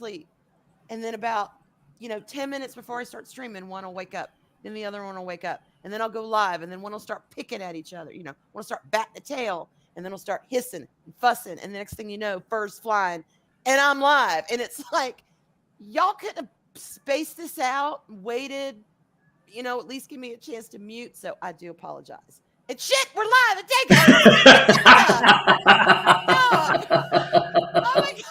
sleep. And then about, 10 minutes before I start streaming, one will wake up. Then the other one will wake up. And then I'll go live. And then one will start picking at each other. One will start batting the tail. And then we'll start hissing and fussing. And the next thing you know, fur's flying. And I'm live. And it's like, y'all could have spaced this out, waited, at least give me a chance to mute. So I do apologize. And shit, we're live. Oh my God.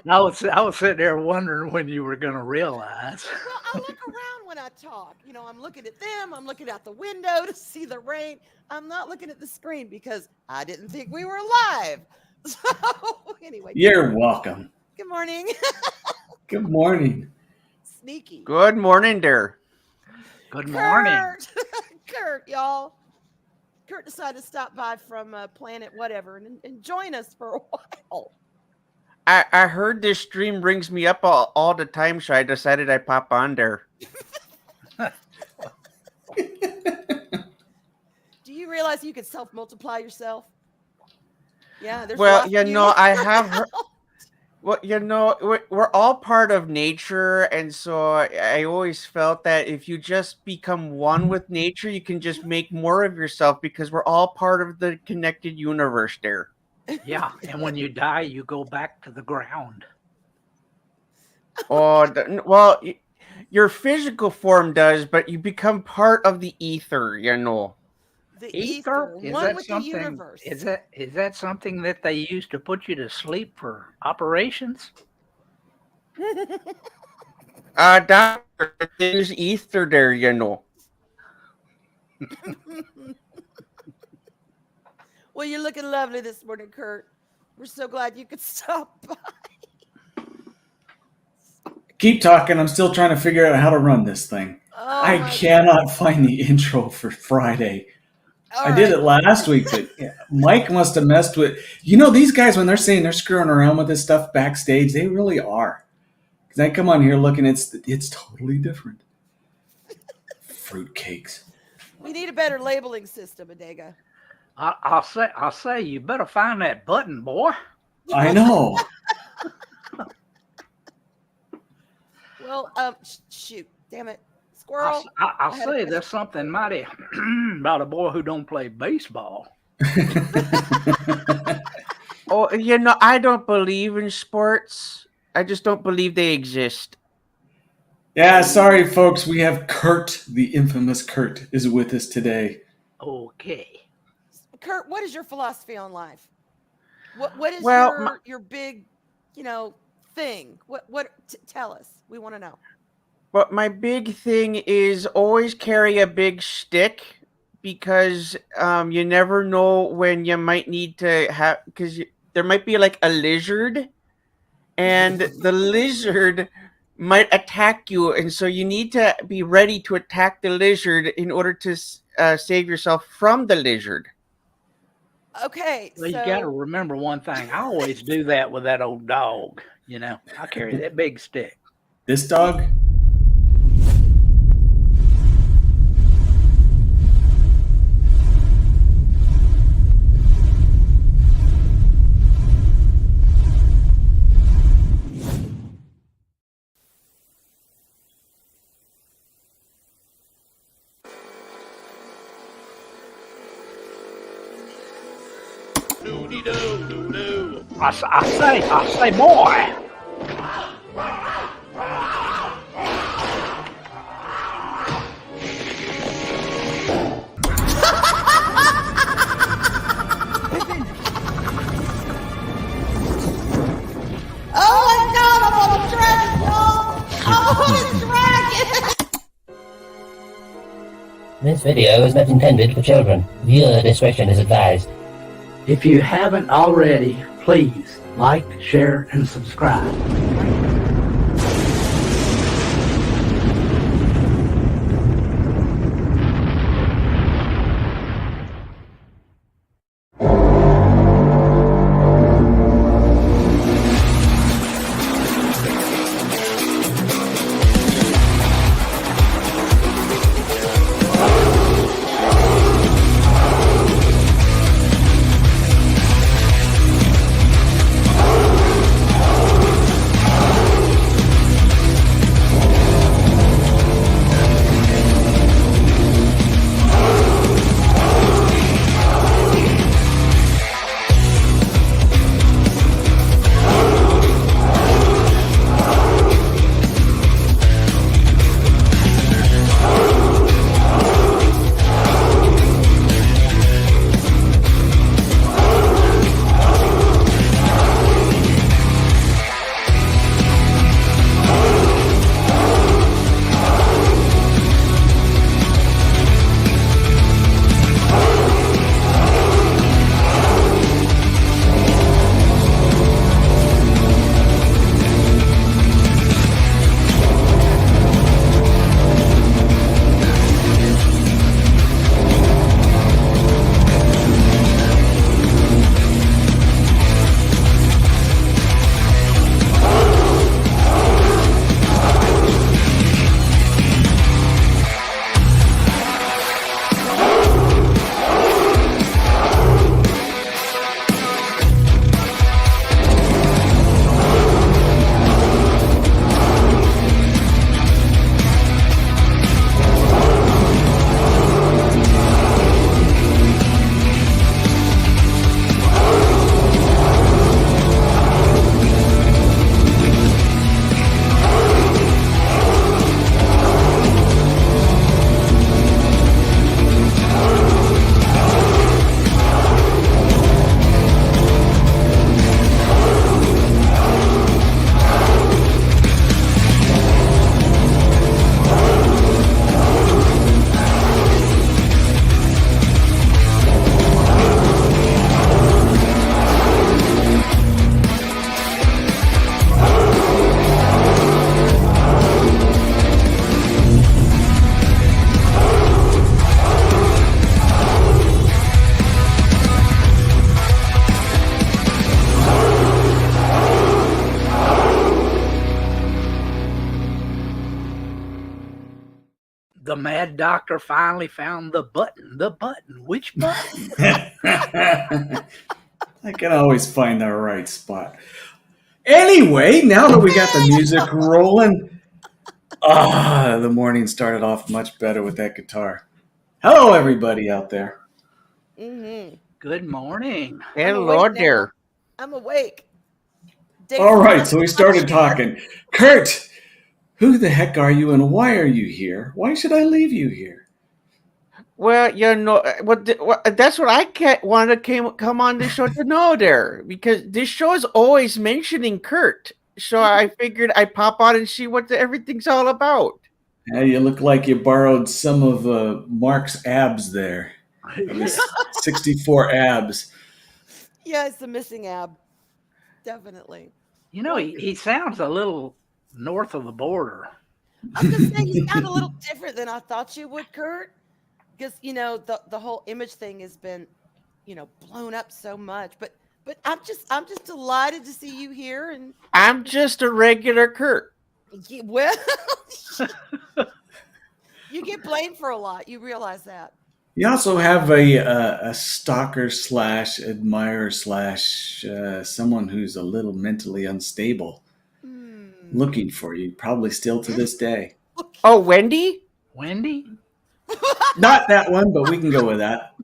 I was sitting there wondering when you were going to realize. Well, I look around when I talk. I'm looking at them. I'm looking out the window to see the rain. I'm not looking at the screen because I didn't think we were live. So anyway. You're welcome. Good morning. Good morning. Sneaky. Good morning, there. Good morning. Kurt, y'all. Kurt decided to stop by from Planet whatever and join us for a while. I heard this stream brings me up all the time, so I decided I'd pop on there. Do you realize you could self-multiply yourself? Yeah, there's Well, I have heard. Well, we're all part of nature, and so I always felt that if you just become one with nature, you can just make more of yourself because we're all part of the connected universe there. Yeah, and when you die, you go back to the ground. Well, your physical form does, but you become part of the ether, The ether, Is one that with something? the universe. Is that something that they use to put you to sleep for operations? Doctor, there's ether there, Well, you're looking lovely this morning, Kurt. We're so glad you could stop by. Keep talking. I'm still trying to figure out how to run this thing. Oh, I cannot find the intro for Friday. I did it last week, but Mike must have messed with. These guys, when they're saying they're screwing around with this stuff backstage, they really are. Because I come on here looking, it's totally different. Fruitcakes. We need a better labeling system, Adega. I'll say you better find that button, boy. I know. Well, shoot, damn it, squirrel. I'll say there's something mighty about a boy who don't play baseball. Oh, I don't believe in sports. I just don't believe they exist. Yeah, sorry, folks. We have Kurt, the infamous Kurt, is with us today. Okay. Kurt, what is your philosophy on life? What is your big, thing? Tell us. We want to know. Well, my big thing is always carry a big stick because you never know when you might need to have, because there might be like a lizard and the lizard might attack you. And so you need to be ready to attack the lizard in order to save yourself from the lizard. Okay. Well, you got to remember one thing. I always do that with that old dog. I carry that big stick. This dog? I say, boy. Oh my God, I'm on a dragon, y'all! I'm on a dragon! This video is not intended for children. Viewer discretion is advised. If you haven't already, please like, share, and subscribe. The mad doctor finally found the button. The button. Which button? I can always find the right spot. Anyway, now that we got the music rolling, the morning started off much better with that guitar. Hello, everybody out there. Mm-hmm. Good morning. Hello there. I'm awake. Dave's All right, not so we in started my chair. talking. Kurt, who the heck are you and why are you here? Why should I leave you here? Well, that's what I wanted to come on the show to know there, because this show is always mentioning Kurt. So I figured I'd pop on and see what everything's all about. Yeah, you look like you borrowed some of Mark's abs there. His 64 abs. Yeah, it's the missing ab. Definitely. You know, he sounds a little north of the border. I was gonna say you sound a little different than I thought you would, Kurt. Because the whole image thing has been, blown up so much. But I'm just delighted to see you here. And I'm just a regular Kurt. well, you get blamed for a lot. You realize that. You also have a stalker / admirer / someone who's a little mentally unstable looking for you, probably still to this day. Oh, Wendy? Wendy? Not that one, but we can go with that.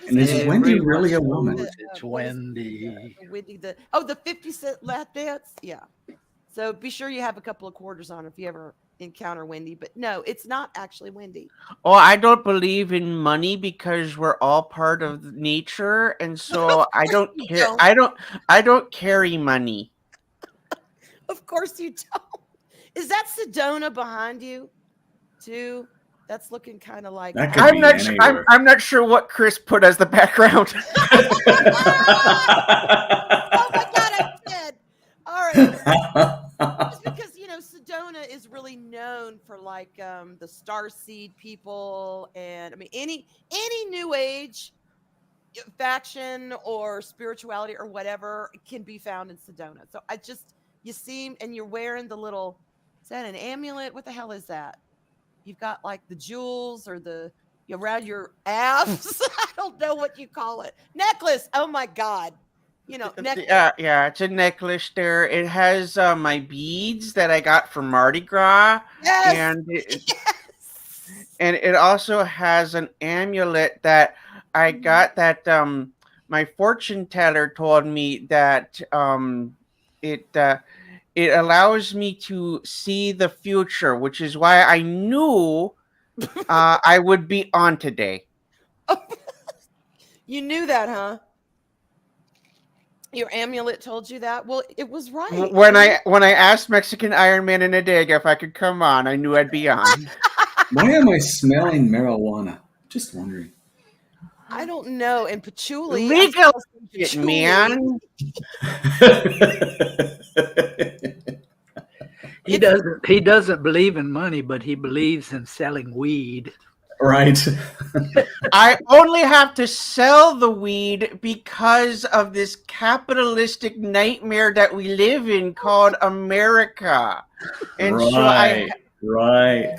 And is Wendy really a woman? It's Wendy. Wendy, the 50-cent lap dance. Yeah. So be sure you have a couple of quarters on if you ever encounter Wendy. But no, it's not actually Wendy. Oh, I don't believe in money because we're all part of nature, and so I don't care. I don't carry money. Of course you don't. Is that Sedona behind you, too? That's looking kind of like. That could I'm be not. I'm not sure what Chris put as the background. Oh my God! I did. All right. Just because Sedona is really known for like the starseed people, and I mean any new age faction or spirituality or whatever can be found in Sedona. So you seem, and you're wearing the little. Is that an amulet? What the hell is that? You've got like the jewels or around your abs. I don't know what you call it. Necklace. Oh my God. Necklace. Yeah, it's a necklace there. It has my beads that I got from Mardi Gras. Yes. And it also has an amulet that I got that my fortune teller told me that it allows me to see the future, which is why I knew I would be on today. You knew that, huh? Your amulet told you that? Well, it was right. When I asked Mexican Iron Man and Adega if I could come on, I knew I'd be on. Why am I smelling marijuana? Just wondering. I don't know. And patchouli. Legal shit, man. He doesn't believe in money, but he believes in selling weed. Right. I only have to sell the weed because of this capitalistic nightmare that we live in called America. And right.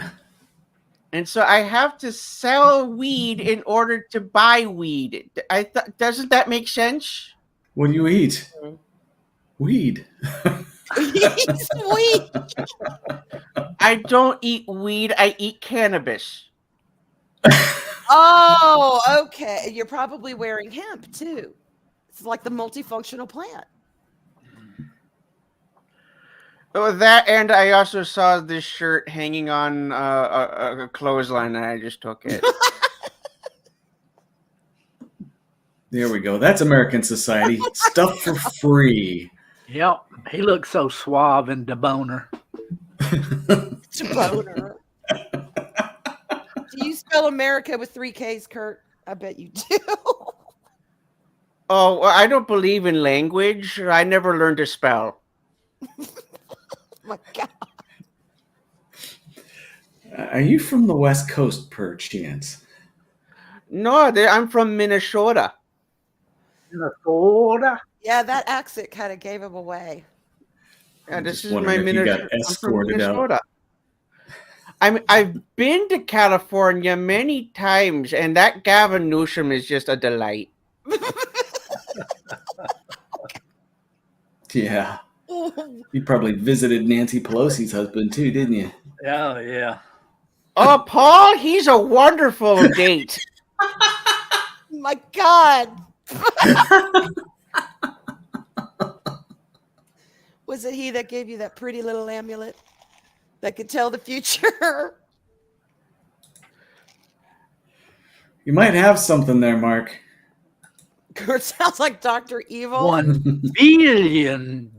And so I have to sell weed in order to buy weed. Doesn't that make sense? What do you eat? Weed. Sweet. I don't eat weed. I eat cannabis. Oh, okay. You're probably wearing hemp too. It's like the multifunctional plant. Oh, that, and I also saw this shirt hanging on a clothesline, and I just took it. There we go. That's American society. Stuff for free. Yep. He looks so suave and deboner. Deboner. Do you spell America with 3 Ks, Kurt? I bet you do. Oh, well, I don't believe in language. I never learned to spell. My God. Are you from the West Coast, per chance? No, I'm from Minnesota. Minnesota? Yeah, that accent kind of gave him away. Yeah, I'm this just is my wondering if you got Minnesota. escorted out. I've been to California many times, and that Gavin Newsom is just a delight. Yeah. You probably visited Nancy Pelosi's husband too, didn't you? Oh, yeah. Oh, Paul, he's a wonderful date. My God. Was it he that gave you that pretty little amulet that could tell the future? You might have something there, Mark. Kurt sounds like Dr. Evil. $1 billion.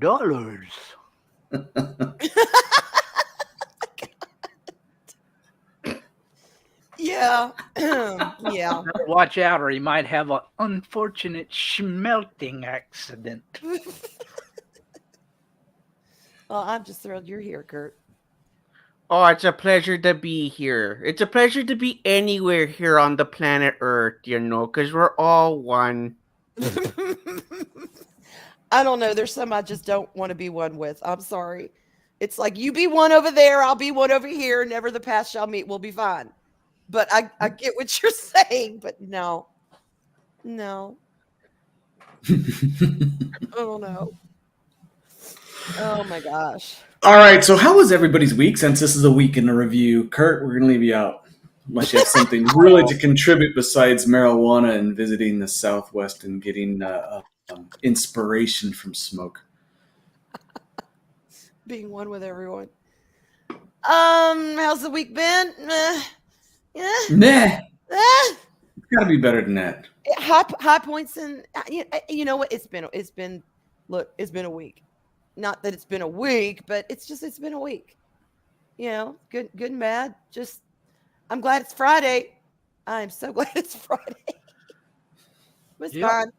Yeah. Yeah. Watch out, or he might have an unfortunate smelting accident. Well, I'm just thrilled you're here, Kurt. Oh, it's a pleasure to be here. It's a pleasure to be anywhere here on the planet Earth, because we're all one. I don't know. There's some I just don't want to be one with. I'm sorry. It's like you be one over there, I'll be one over here. Never the path shall meet. We'll be fine. But I get what you're saying. But no. Oh, no. Oh, my gosh. All right, so how was everybody's week since this is a week in a review? Kurt, we're going to leave you out unless you have something really to contribute besides marijuana and visiting the Southwest and getting inspiration from smoke. Being one with everyone. How's the week been? Yeah. Nah, it's got to be better than that. High points and you know what? It's been a week. Not that it's been a week, but it's been a week. Good and bad. Just I'm glad it's Friday. I'm so glad it's Friday. It's fine.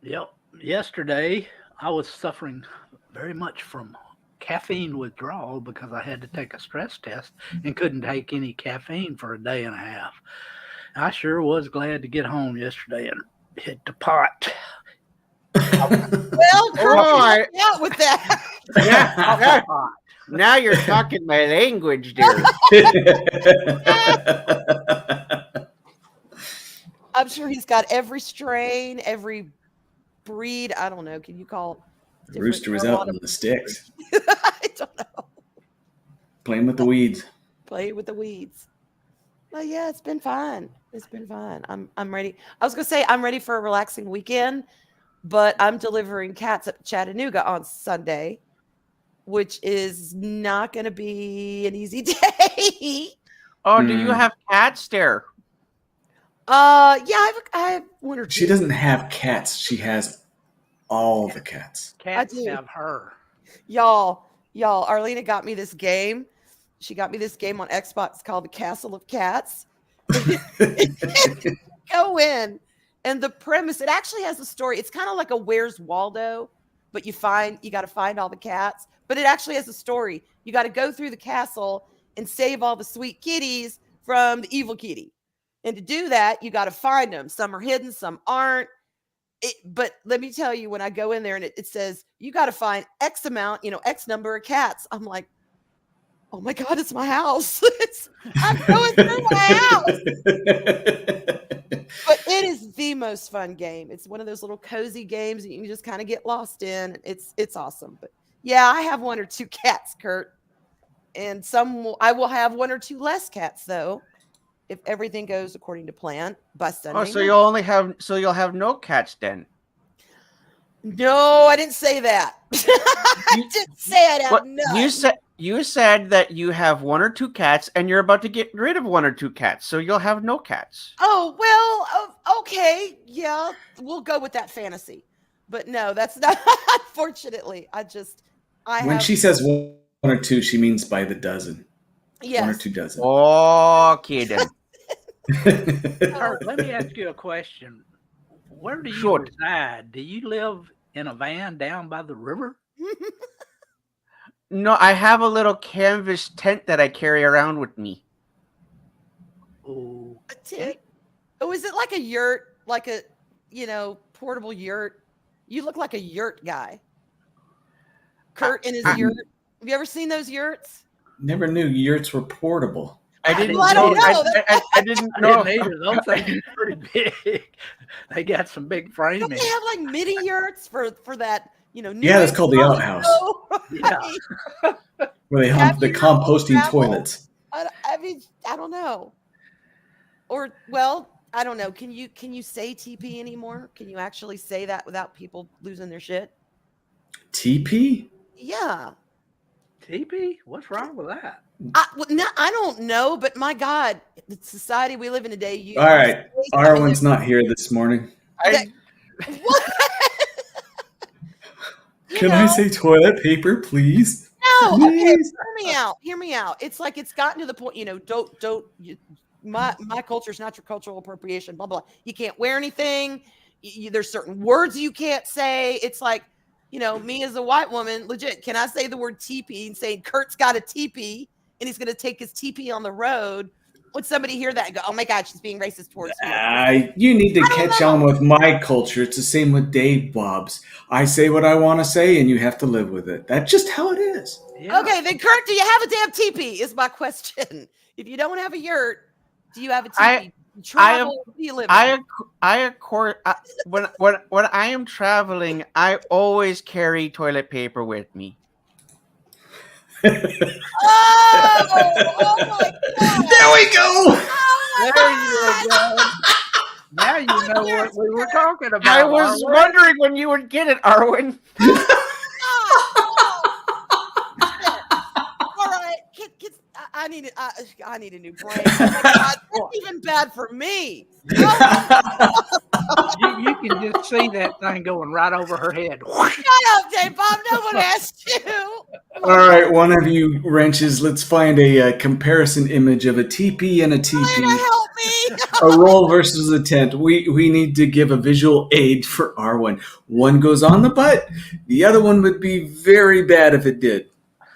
Yep. Yesterday, I was suffering very much from caffeine withdrawal because I had to take a stress test and couldn't take any caffeine for a day and a half. I sure was glad to get home yesterday and hit the pot. Well, Kurt, out with that. Yeah. Now you're talking my language, dear. I'm sure he's got every strain, every breed. I don't know. Can you call The rooster was out on the sticks. I don't know. Playing with the weeds. Play with the weeds. But yeah, it's been fine. I'm ready. I was gonna say I'm ready for a relaxing weekend, but I'm delivering cats at Chattanooga on Sunday, which is not gonna be an easy day. Oh, do you have cats there? Yeah, I have one or two. She doesn't have cats. She has all the cats. Cats have her. Y'all, Arlena got me this game. She got me this game on Xbox called The Castle of Cats. Go in. And the premise, it actually has a story. It's kind of like a Where's Waldo, but you got to find all the cats. But it actually has a story. You got to go through the castle and save all the sweet kitties from the evil kitty. And to do that, you got to find them. Some are hidden, some aren't. But let me tell you, when I go in there and it says, you got to find X amount, X number of cats. I'm like, oh my God, it's my house. I'm going through my house. But it is the most fun game. It's one of those little cozy games that you can just kind of get lost in. It's awesome. But yeah, I have one or two cats, Kurt. And I will have one or two less cats, though, if everything goes according to plan by Sunday. Oh, so you'll have no cats then? No, I didn't say that. I didn't say it out. No. You said that you have one or two cats, and you're about to get rid of one or two cats, so you'll have no cats. Oh well, okay, yeah, we'll go with that fantasy. But no, that's not. Unfortunately, When she says one or two, she means by the dozen. Yes. 1 or 2 dozen. Okay then. Kurt, let me ask you a question. Where do you reside? Do you live in a van down by the river? No, I have a little canvas tent that I carry around with me. Oh, a tent? Oh, is it like a yurt, like a portable yurt? You look like a yurt guy. Kurt in his yurt. Have you ever seen those yurts? Never knew yurts were portable. I didn't Well, I know. don't know. I didn't I know. didn't either. Those things are pretty big. They got some big Don't framing. they have like mini yurts for that? New Yeah, that's age called the college outhouse. show, Yeah. right? Where they Have hump the you ever composting traveled? toilets. I mean, I don't know. Or well, I don't know. Can you say TP anymore? Can you actually say that without people losing their shit? TP? Yeah. TP? What's wrong with that? I don't know, but my God, the society we live in today. You All right. say something Arwyn's not here this morning. that- what? You Can I know? say toilet paper, please? No, okay, Please. hear me out. It's like it's gotten to the point, my culture is not your cultural appropriation, blah blah. You can't wear anything. There's certain words you can't say. It's like, me as a white woman, legit, can I say the word teepee and say Kurt's got a teepee and he's gonna take his teepee on the road? Would somebody hear that and go, oh my God, she's being racist towards me? You need to I don't catch know. on with my culture. It's the same with Dave Bob's. I say what I want to say, and you have to live with it. That's just how it is. Yeah. Okay, then Kurt, do you have a damn teepee? Is my question. If you don't have a yurt, do you have a teepee? You travel, where do you live? When I am traveling, I always carry toilet paper with me. Oh my God! There we go. Oh my There God! you go. Now you know what we were talking about. I was Arwyn. wondering when you would get it, Arwyn. All right, I need a new brain. Oh my God, that's even bad for me. You can just see that thing going right over her head. Shut up, Dave Bob. No one asked you. All right, one of you wrenches, let's find a comparison image of a teepee and a teepee. Help me. A roll versus a tent. We need to give a visual aid for Arwyn. One goes on the butt. The other one would be very bad if it did.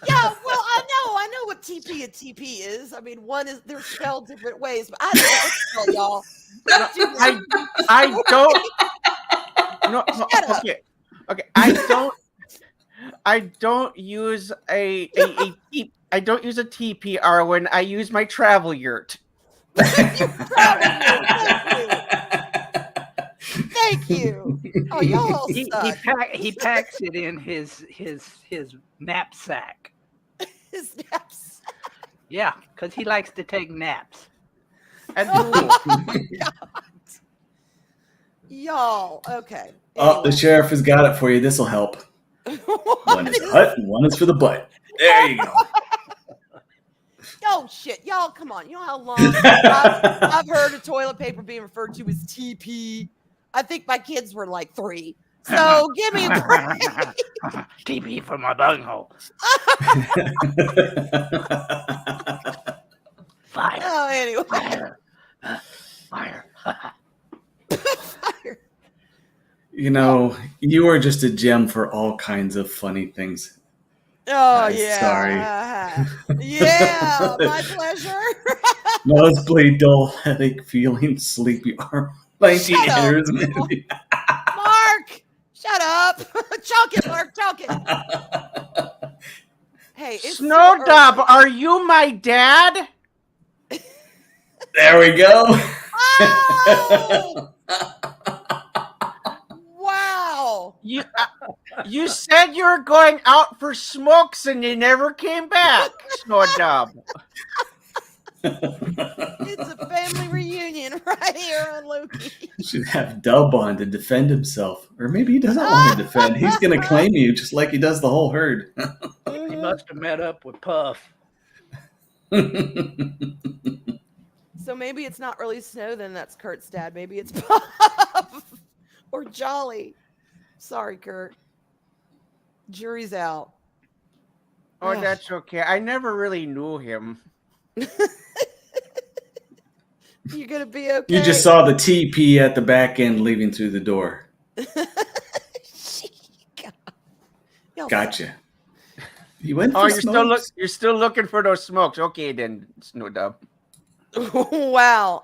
Yeah, well, I know what TP and TP is. I mean, they're spelled different ways, but I don't know, y'all. Don't do that. I don't. No, Shut up. Okay. I don't use a I don't use a TP, Arwyn. I use my travel yurt. Thank you. Oh, y'all suck. He packs it in his knapsack. His knapsack. Yeah, because he likes to take naps. And Oh my God. Y'all, okay. Oh, the sheriff has got it for you. This will help. One is hut and one is for the butt. There you go. Oh shit, y'all, come on. You know how long I've heard of toilet paper being referred to as TP. I think my kids were like 3. So give me a break. TP for my bunghole. Fire. Oh, anyway. Fire. Fire. You are just a gem for all kinds of funny things. Oh, I'm yeah. sorry. Yeah, my pleasure. Nosebleed, dull headache, feeling sleepy arm. 19 Shut up. errors. Mark, shut up. Chalk it, Mark, chalk it. Hey, it's Snowdub, so are you my dad? There we go. Oh! Wow. You said you were going out for smokes and you never came back, Snowdub. It's a family reunion right here on Loki. Should have Dub on to defend himself. Or maybe he doesn't want to defend. He's going to claim you just like he does the whole herd. He must have met up with Puff. So maybe it's not really Snow, then that's Kurt's dad. Maybe it's Puff or Jolly. Sorry, Kurt. Jury's out. Oh, Ugh. that's okay. I never really knew him. You're going to be okay. You just saw the TP at the back end leaving through the door. Y'all Gotcha. You went for Oh, smokes? you're still looking for those smokes. Okay, then, Snowdub. Wow.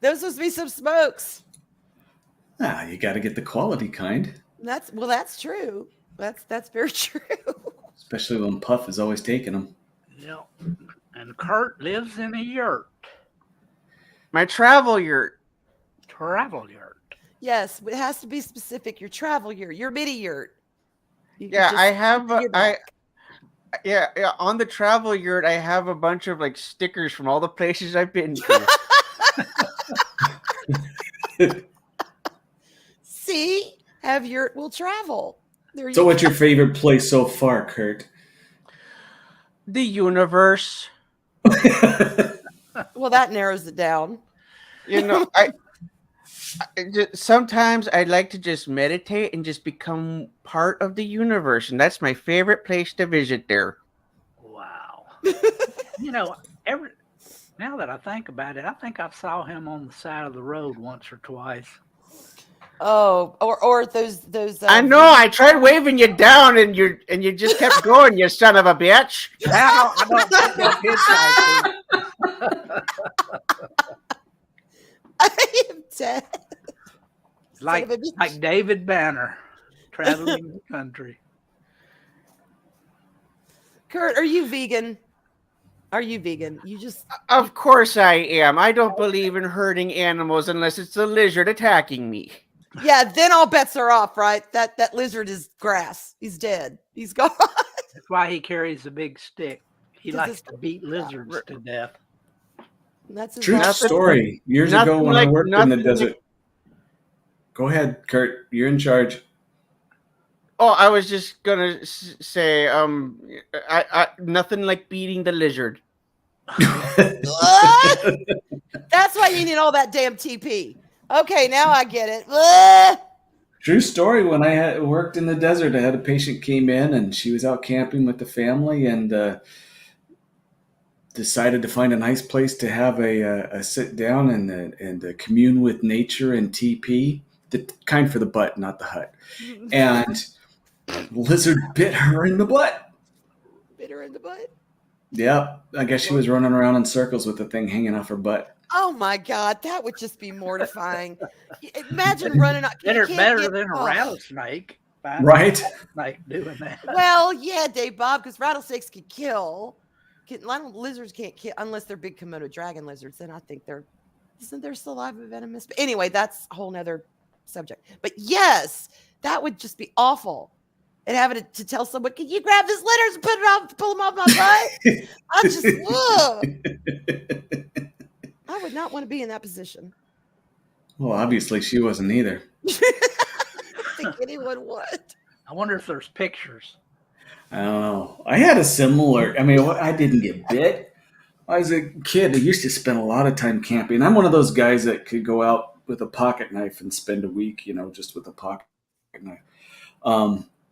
Those supposed to be some smokes. Ah, you got to get the quality kind. That's true. That's very true. Especially when Puff is always taking them. Yep. And Kurt lives in a yurt. My travel yurt. Travel yurt. Yes, it has to be specific. Your travel yurt, your mini yurt. You Yeah, can I just have put it in your back. yeah, on the travel yurt I have a bunch of like stickers from all the places I've been to. See, have yurt will travel. There So, you what's go. your favorite place so far, Kurt? The universe. Well, that narrows it down. You know, sometimes I like to just meditate and just become part of the universe, and that's my favorite place to visit there. Wow. You know, now that I think about it, I think I saw him on the side of the road once or twice. Oh, or those. I know. I tried waving you down, and you just kept going. You son of a bitch! I don't think no I am dead. like Son of a bitch. like David Banner traveling the country. Kurt, are you vegan? Are you vegan? You just Of course I am. I don't believe in hurting animals unless it's a lizard attacking me. yeah. Then all bets are off, right? That lizard is grass. He's dead. He's gone. That's why he carries a big stick. He 'Cause likes it's- to beat lizards to death. That's his True last- story. Years ago nothing when I like- worked in the nothing desert. like- Go ahead, Kurt. You're in charge. Oh, I was just gonna say, I nothing like beating the lizard. What? That's why you need all that damn TP. Okay, now I get it. Ugh. True story. When I had worked in the desert, I had a patient came in and she was out camping with the family and decided to find a nice place to have a sit down and commune with nature and TP, the kind for the butt, not the hut. And lizard bit her in the butt. Bit her in the butt. Yep, I guess she was running around in circles with the thing hanging off her butt. Oh my God, that would just be mortifying. Imagine running up. you Better can't get- than a oh. rattlesnake. Find a Right? rattlesnake doing that. Well, yeah, Dave Bob, because rattlesnakes can kill. Lizards can't kill unless they're big Komodo dragon lizards. Then I think isn't their saliva venomous? But anyway, that's a whole nother subject. But yes, that would just be awful. And having to tell someone, can you grab his litters and put it off, pull them off my butt? I just, ugh. I would not want to be in that position. Well, obviously she wasn't either. I think anyone would. I wonder if there's pictures. I don't know. I had a similar. I mean, I didn't get bit. I was a kid. I used to spend a lot of time camping. I'm one of those guys that could go out with a pocket knife and spend a week, just with a pocket knife.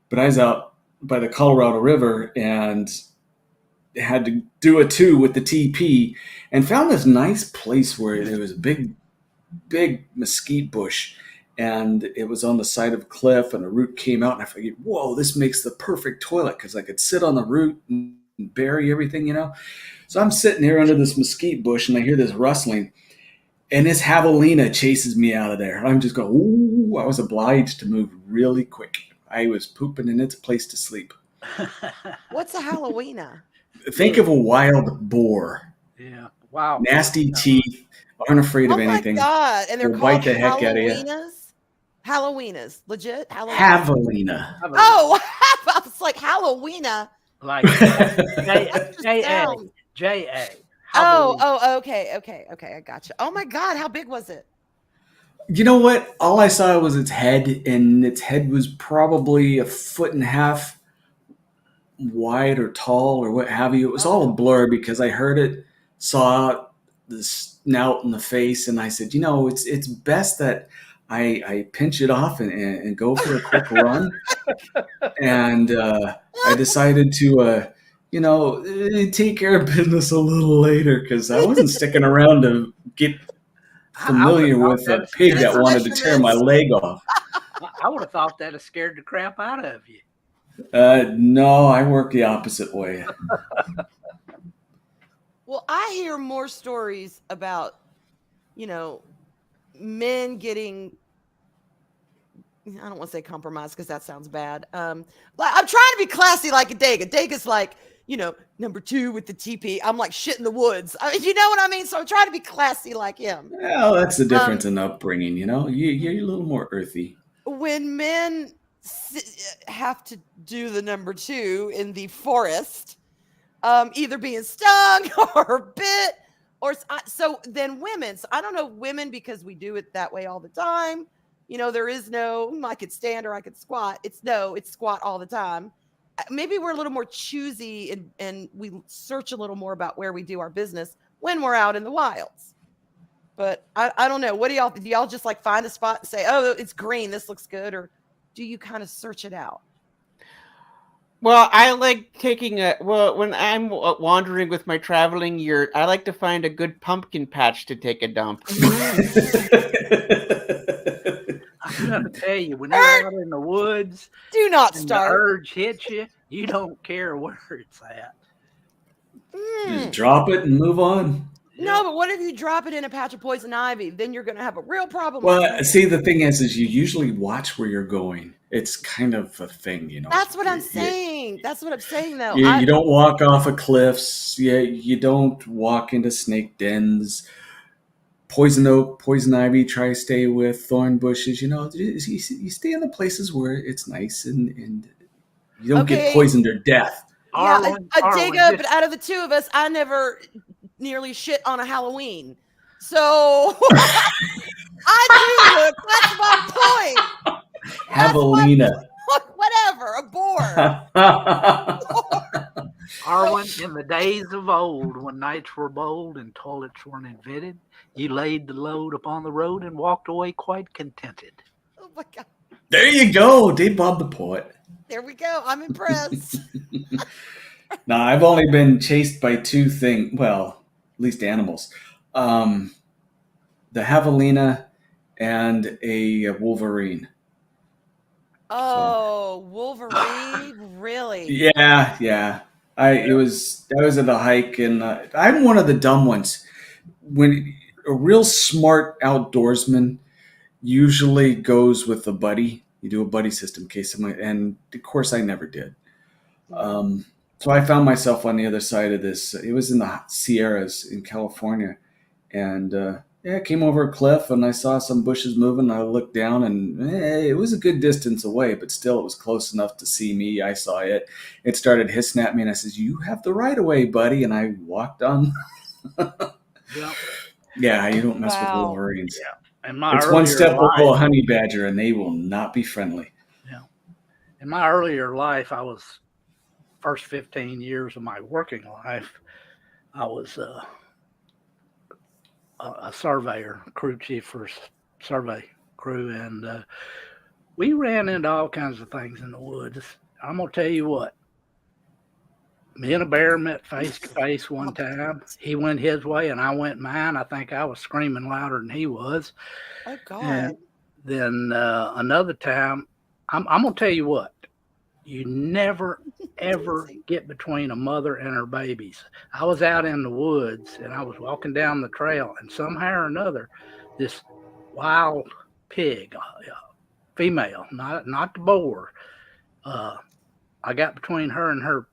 But I was out by the Colorado River and had to do a 2 with the TP and found this nice place where there was a big mesquite bush. And it was on the side of a cliff, and a root came out, and I figured, whoa, this makes the perfect toilet because I could sit on the root and bury everything, So I'm sitting here under this mesquite bush, and I hear this rustling, and this javelina chases me out of there. I'm just going, ooh, I was obliged to move really quick. I was pooping in its place to sleep. What's a Halloweena? Think of a wild boar. Yeah. Wow. Nasty teeth, aren't afraid of anything. Oh my God. And they're Will called bite the heck out of you. Halloweenas. Legit? Halloween. Javelina. Oh, I was like Halloweena. Like Sounds- J.A. Okay. I got you. Oh my God. How big was it? You know what? All I saw was its head, and its head was probably 1.5 feet wide or tall or what have you. It was all a blur because I heard it, saw the snout and the face, and I said, it's best that I pinch it off and go for a quick run. And I decided to, take care of business a little later because I wasn't sticking around to get familiar with a pig that wanted to tear my leg off. I would have thought that have scared the crap out of you. No, I work the opposite way. Well, I hear more stories about, men getting, I don't want to say compromised because that sounds bad. I'm trying to be classy like Adega. Adega's like, number 2 with the TP. I'm like shit in the woods. You know what I mean? So I'm trying to be classy like him. Well, that's the difference in upbringing. You're a little more earthy. When men have to do the number 2 in the forest, either being stung or bit, or so then women. So I don't know women because we do it that way all the time. There is no I could stand or I could squat. It's squat all the time. Maybe we're a little more choosy and we search a little more about where we do our business when we're out in the wilds. But I don't know. What do y'all just like find a spot and say, oh, it's green, this looks good? Or do you kind of search it out? Well, I like when I'm wandering with my traveling yurt, I like to find a good pumpkin patch to take a dump. I'm going to tell you, when you're out in the woods, do not and start. The urge hits you, you don't care where it's at. Just drop it and move on. No, but what if you drop it in a patch of poison ivy? Then you're going to have a real problem. Well, see, the thing is you usually watch where you're going. It's kind of a thing, That's what I'm saying. That's what I'm saying, though. You don't walk off of cliffs. You don't walk into snake dens. Poison oak, poison ivy, try to stay with thorn bushes. You stay in the places where it's nice and you don't get poisoned or death. Yeah, Adega, but out of the two of us, I never nearly shit on a Halloween. So I do. That's my point. Javelina. Whatever, a boar. Arwyn, in the days of old, when nights were bold and toilets weren't invented, you laid the load upon the road and walked away quite contented. Oh my God. There you go, Dave Bob the poet. There we go. I'm impressed. Now, I've only been chased by 2 things. Well, at least animals. The javelina and a wolverine. Oh, Wolverine, really? Yeah. I was at a hike, and I'm one of the dumb ones. When a real smart outdoorsman usually goes with a buddy, you do a buddy system in case someone, and of course I never did. So I found myself on the other side of this. It was in the Sierras in California, and I came over a cliff and I saw some bushes moving. I looked down and it was a good distance away, but still it was close enough to see me. I saw it. It started hissing at me and I said, "You have the right of way, buddy." And I walked on. Yeah, you don't mess with wolverines. Yeah. It's one step below a honey badger and they will not be friendly. Yeah. In my earlier life, I was first 15 years of my working life, I was a surveyor, crew chief for survey crew, and we ran into all kinds of things in the woods. I'm gonna tell you what. Me and a bear met face to face one time. He went his way and I went mine. I think I was screaming louder than he was. Oh God! And then another time, I'm gonna tell you what. You never, ever get between a mother and her babies. I was out in the woods and I was walking down the trail, and somehow or another, this wild pig, female, not the boar, I got between her and her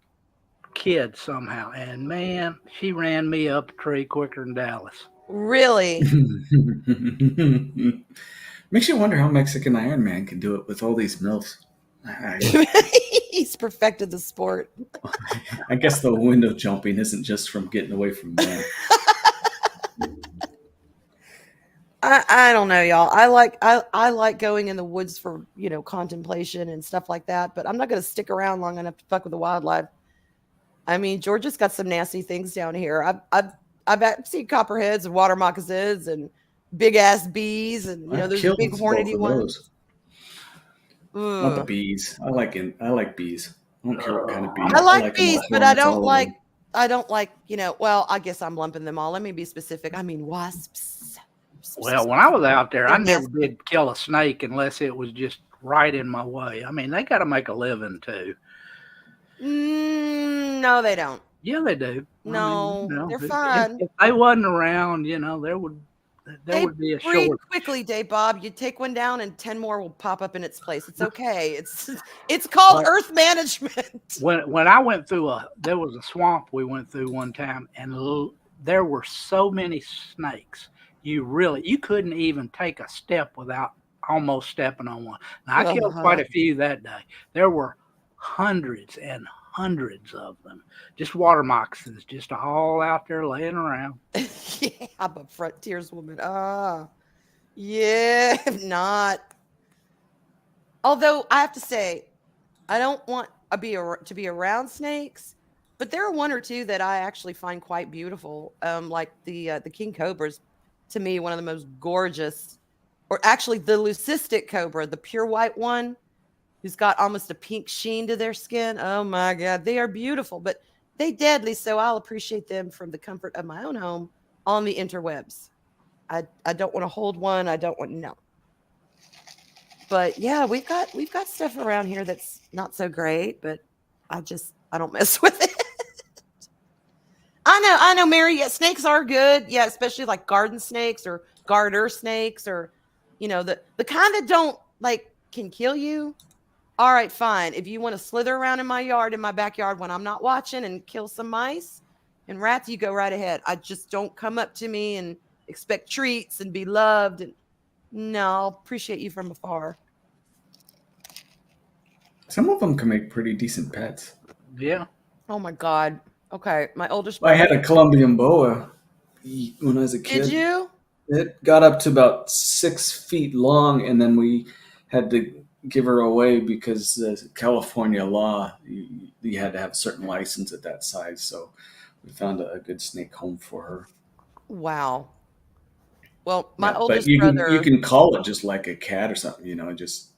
kid somehow. And man, she ran me up a tree quicker than Dallas. Really? Makes you wonder how Mexican Iron Man can do it with all these MILFs. He's perfected the sport. I guess the window jumping isn't just from getting away from men. I don't know, y'all. I like going in the woods for contemplation and stuff like that, but I'm not going to stick around long enough to fuck with the wildlife. I mean, Georgia's got some nasty things down here. I've seen copperheads and water moccasins and big ass bees and those big hornety ones. Not the bees. I like bees. I don't care what kind of bees. I like bees, but I don't like. Well, I guess I'm lumping them all. Let me be specific. I mean wasps. Well, when I was out there, I never did kill a snake unless it was just right in my way. I mean, they got to make a living too. No, they don't. Yeah, they do. No, I mean, they're fine. If they wasn't around, there would there They would be a breed short. quickly, Dave Bob. You take one down, and 10 more will pop up in its place. It's okay. It's called Well, Earth management. when I went through there was a swamp we went through one time, and there were so many snakes. You couldn't even take a step without almost stepping on one. Now, I Oh killed quite my! a few that day. There were hundreds and hundreds of them, just water moccasins, just all out there laying around. Yeah, I'm a frontiers woman. Yeah, not. Although I have to say, I don't want to be around snakes, but there are one or two that I actually find quite beautiful. Like the king cobras, to me, one of the most gorgeous, or actually the leucistic cobra, the pure white one, who's got almost a pink sheen to their skin. Oh my God, they are beautiful, but they deadly. So I'll appreciate them from the comfort of my own home on the interwebs. I don't want to hold one. I don't want no. But yeah, we've got stuff around here that's not so great, but I don't mess with it. I know, Mary. Yeah, snakes are good. Yeah, especially like garden snakes or garter snakes, or the kind that don't like can kill you. All right, fine. If you want to slither around in my yard, in my backyard when I'm not watching and kill some mice and rats, you go right ahead. I just don't come up to me and expect treats and be loved. And no, I'll appreciate you from afar. Some of them can make pretty decent pets. Yeah. Oh my God. Okay, my oldest I brother. had a Colombian boa when I was a kid. Did you? It got up to about 6 feet long, and then we had to give her away because the California law, you had to have a certain license at that size. So we found a good snake home for her. Wow. Well, my Yeah, oldest but you brother. can call it just like a cat or something, just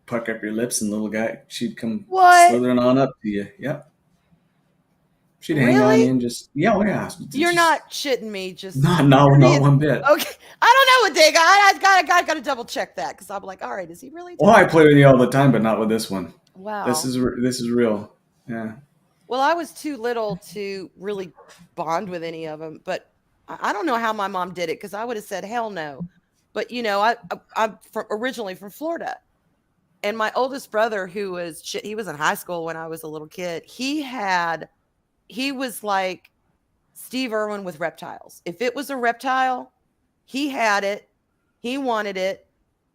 pucker up your lips, and little guy, she'd come What? slithering on up to you. Yep. She'd hang on Really? you and just, yeah, You're just, not shitting me. Just no, you're not being- one bit. Okay. I don't know, Adega. I got to double check that because I'm like, all right, is he really? Well, I play with you all the time, but not with this one. Wow. This is real. Yeah. Well, I was too little to really bond with any of them, but I don't know how my mom did it because I would have said hell no. But I'm originally from Florida, and my oldest brother, who was he was in high school when I was a little kid. He was like Steve Irwin with reptiles. If it was a reptile, he had it. He wanted it.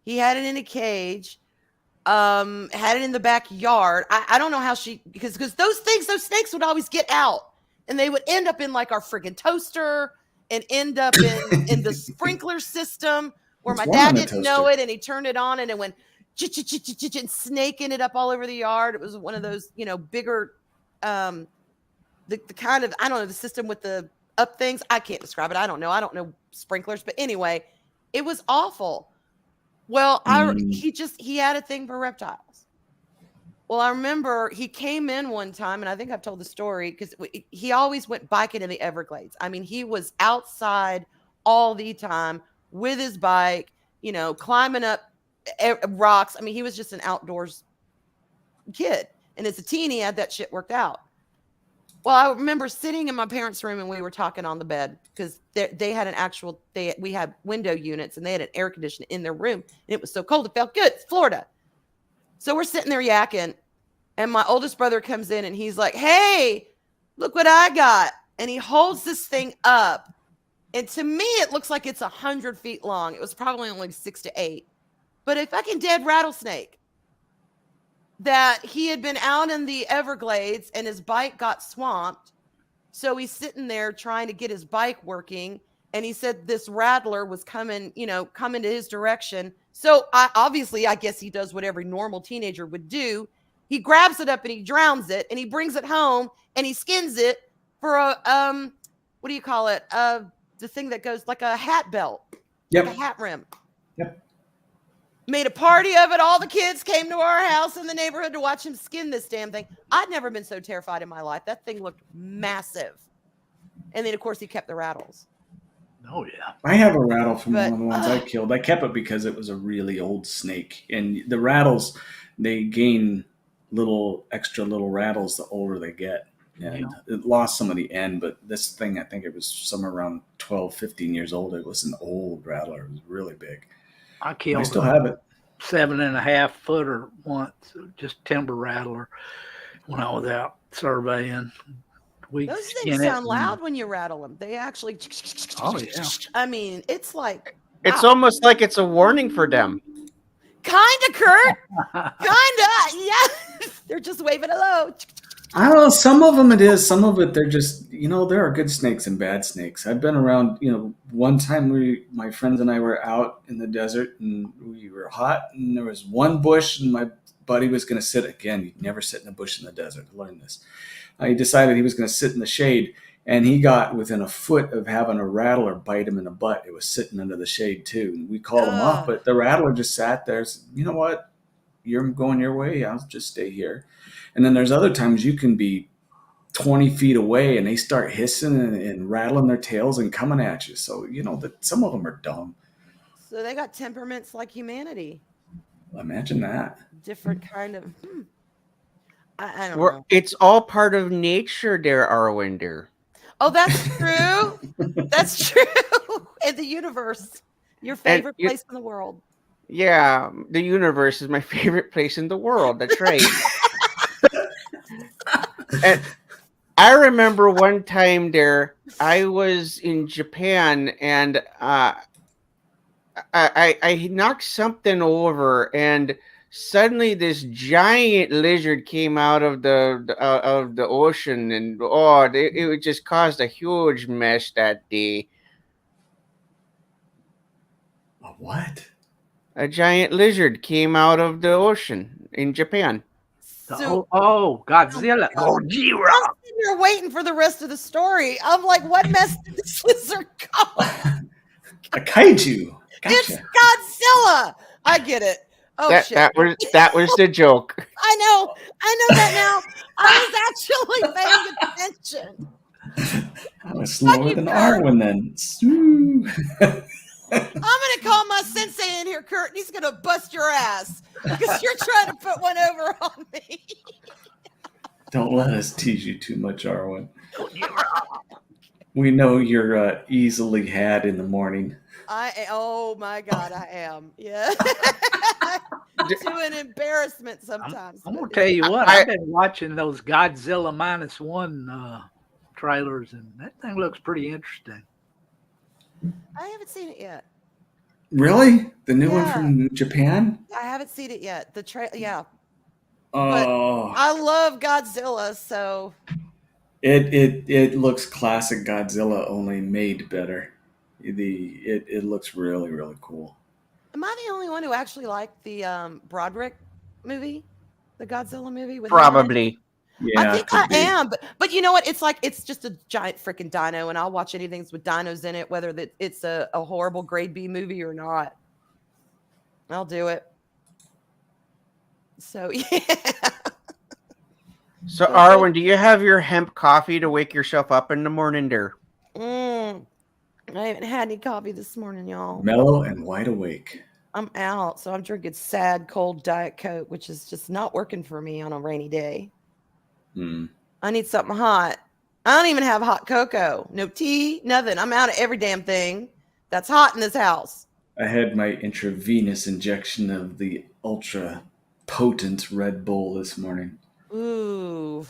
He had it in a cage. Had it in the backyard. I don't know how because those snakes would always get out, and they would end up in like our friggin' toaster and end up in the sprinkler system where my dad didn't know it, and he turned it on and it went and snaking it up all over the yard. It was one of those, bigger, the kind of, I don't know, the system with the up things. I can't describe it. I don't know sprinklers, but anyway, it was awful. Well, he had a thing for reptiles. Well, I remember he came in one time, and I think I've told the story because he always went biking in the Everglades. I mean, he was outside all the time with his bike, climbing up rocks. I mean, he was just an outdoors kid. And as a teen, he had that shit worked out. Well, I remember sitting in my parents' room and we were talking on the bed because they had we had window units and they had an air conditioner in their room. And it was so cold, it felt good. It's Florida. So we're sitting there yakking, and my oldest brother comes in and he's like, hey, look what I got. And he holds this thing up. And to me, it looks like it's 100 feet long. It was probably only 6 to 8. But a fucking dead rattlesnake that he had been out in the Everglades and his bike got swamped. So he's sitting there trying to get his bike working. And he said this rattler was coming to his direction. So I guess he does what every normal teenager would do. He grabs it up and he drowns it and he brings it home and he skins it for a, what do you call it? The thing that goes like a hat belt, Yep. like a hat rim. Yep. Made a party of it. All the kids came to our house in the neighborhood to watch him skin this damn thing. I'd never been so terrified in my life. That thing looked massive. And then, of course, he kept the rattles. Oh, yeah. I have a rattle from one of the ones I killed. I kept it because it was a really old snake. And the rattles, they gain extra little rattles the older they get. and it lost some of the end. But this thing, I think it was somewhere around 12, 15 years old. It was an old rattler. It was really big. I killed I still have it. 7.5 footer once, just timber rattler when I was out surveying. Those things sound loud when you rattle them. They actually. Oh, yeah. I mean, it's like. It's wow. almost like it's a warning for them. Kinda, Kurt. Kinda. Yeah. They're just waving hello. I don't know. Some of them it is. Some of it they're just, there are good snakes and bad snakes. I've been around, one time my friends and I were out in the desert and we were hot and there was one bush and my buddy was going to sit. Again, you'd never sit in a bush in the desert. I learned this. He decided he was going to sit in the shade and he got within a foot of having a rattler bite him in the butt. It was sitting under the shade too. And we called him off, but the rattler just sat there. Said, you know what? You're going your way. I'll just stay here. And then there's other times you can be 20 feet away and they start hissing and rattling their tails and coming at you. So, that some of them are dumb. So they got temperaments like humanity. Imagine that. Different kind of. I don't know. It's all part of nature there, Arwyn, dear. Oh, that's true. That's true. In the universe. Your favorite place in the world. Yeah, the universe is my favorite place in the world. That's right. And I remember one time there, I was in Japan and I knocked something over, and suddenly this giant lizard came out of the ocean, and it just caused a huge mess that day. A what? A giant lizard came out of the ocean in Japan. So, Godzilla. Gojira. You're waiting for the rest of the story. I'm like, what mess did this lizard cause? A kaiju. Gotcha. It's Godzilla. I get it. Oh, shit. That was the joke. I know that now. I was actually paying attention. I was slower than Arwyn then. I'm going to call my sensei in here, Kurt, and he's going to bust your ass because you're trying to put one over on me. Don't let us tease you too much, Arwyn. We know you're easily had in the morning. Oh my God, I am. Yeah. To an embarrassment sometimes. I'm going to tell you what, I've been watching those Godzilla -1 trailers, and that thing looks pretty interesting. I haven't seen it yet. Really? The new one from Japan? I haven't seen it yet. The trailer, yeah. Oh, but I love Godzilla, so it looks classic Godzilla, only made better. It looks really, really cool. Am I the only one who actually liked the Broderick movie, the Godzilla movie? With Probably. Yeah, I think I am, but you know what? It's just a giant freaking dino, and I'll watch anything with dinos in it, whether that it's a horrible grade B movie or not. I'll do it. So yeah. So Arwyn, do you have your hemp coffee to wake yourself up in the morning, dear? I haven't had any coffee this morning, y'all. Mellow and wide awake. I'm out, so I'm drinking sad, cold Diet Coke, which is just not working for me on a rainy day. I need something hot. I don't even have hot cocoa. No tea, nothing. I'm out of every damn thing that's hot in this house. I had my intravenous injection of the ultra potent Red Bull this morning. Ooh.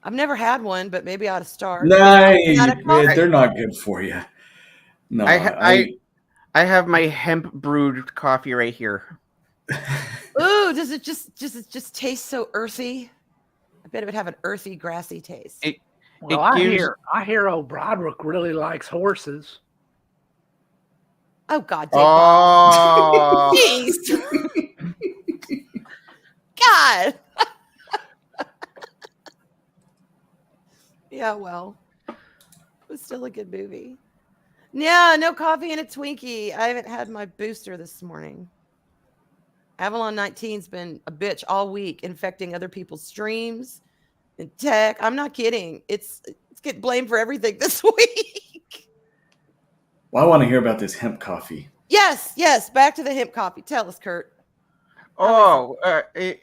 I've never had one, but maybe I ought to start. Nice. They're not good for you. No, I have my hemp brewed coffee right here. Ooh, does it just taste so earthy? I bet it would have an earthy, grassy taste. I hear old Broderick really likes horses. Oh God, Dave Bob. Jeez. God. Yeah, well, it was still a good movie. Yeah, no coffee and a Twinkie. I haven't had my booster this morning. Avalon 19's been a bitch all week, infecting other people's streams and tech. I'm not kidding. It's getting blamed for everything this week. Well, I want to hear about this hemp coffee. Yes. Back to the hemp coffee. Tell us, Kurt. It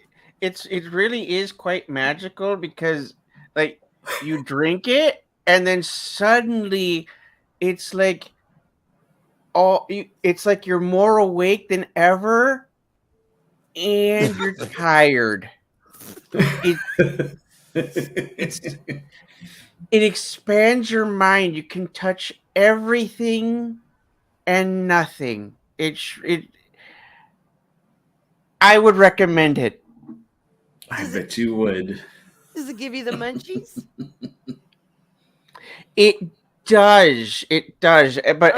really is quite magical because, like, You drink it, and then suddenly it's like it's like you're more awake than ever, and you're tired. It expands your mind. You can touch everything and nothing. I would recommend it. I bet you would. Does it give you the munchies? It does. But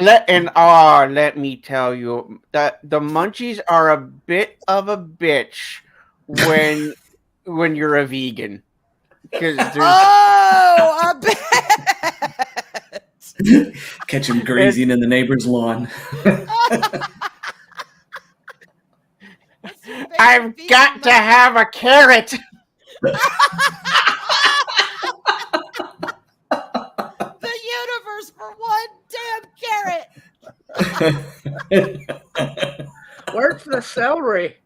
let me tell you that the munchies are a bit of a bitch when you're a vegan. Because I bet. Catch him grazing in the neighbor's lawn. I've got to have a carrot. The universe for one damn carrot. Where's the celery?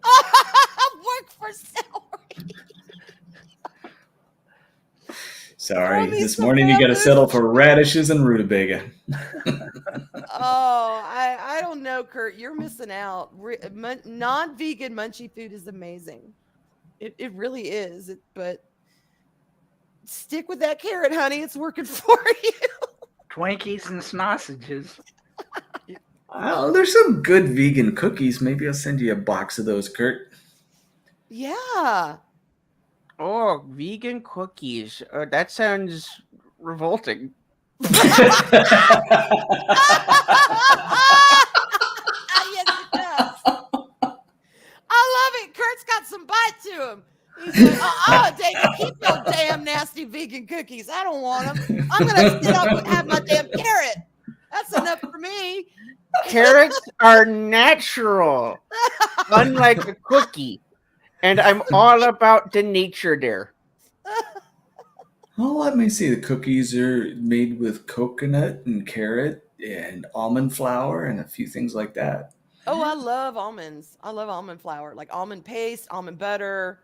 Work for celery. Sorry, this morning you got to settle for radishes and rutabaga. Oh, I don't know, Kurt. You're missing out. Non-vegan munchie food is amazing. It really is. But stick with that carrot, honey. It's working for you. Twinkies and sausages. Oh, there's some good vegan cookies. Maybe I'll send you a box of those, Kurt. Yeah. Oh, vegan cookies. That sounds revolting. Yes, it does. I love it. Kurt's got some bite to him. He's like, David, keep your damn nasty vegan cookies. I don't want them. I'm going to sit up and have my damn carrot. That's enough for me. Carrots are natural, unlike a cookie. And I'm all about the nature there. Well, let me see. The cookies are made with coconut and carrot and almond flour and a few things like that. Oh, I love almonds. I love almond flour, like almond paste, almond butter,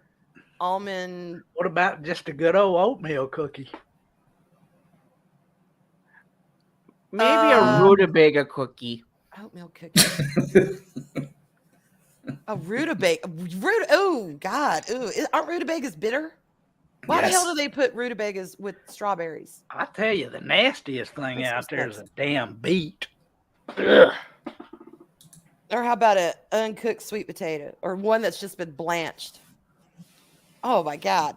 almond. What about just a good old oatmeal cookie? Maybe a rutabaga cookie. Oatmeal cookie. A rutabaga. Oh, God. Ooh, aren't rutabagas bitter? Why the hell do they put rutabagas with strawberries? I tell you, the nastiest thing out there is a damn beet. Ugh. Or how about an uncooked sweet potato? Or one that's just been blanched? Oh, my God.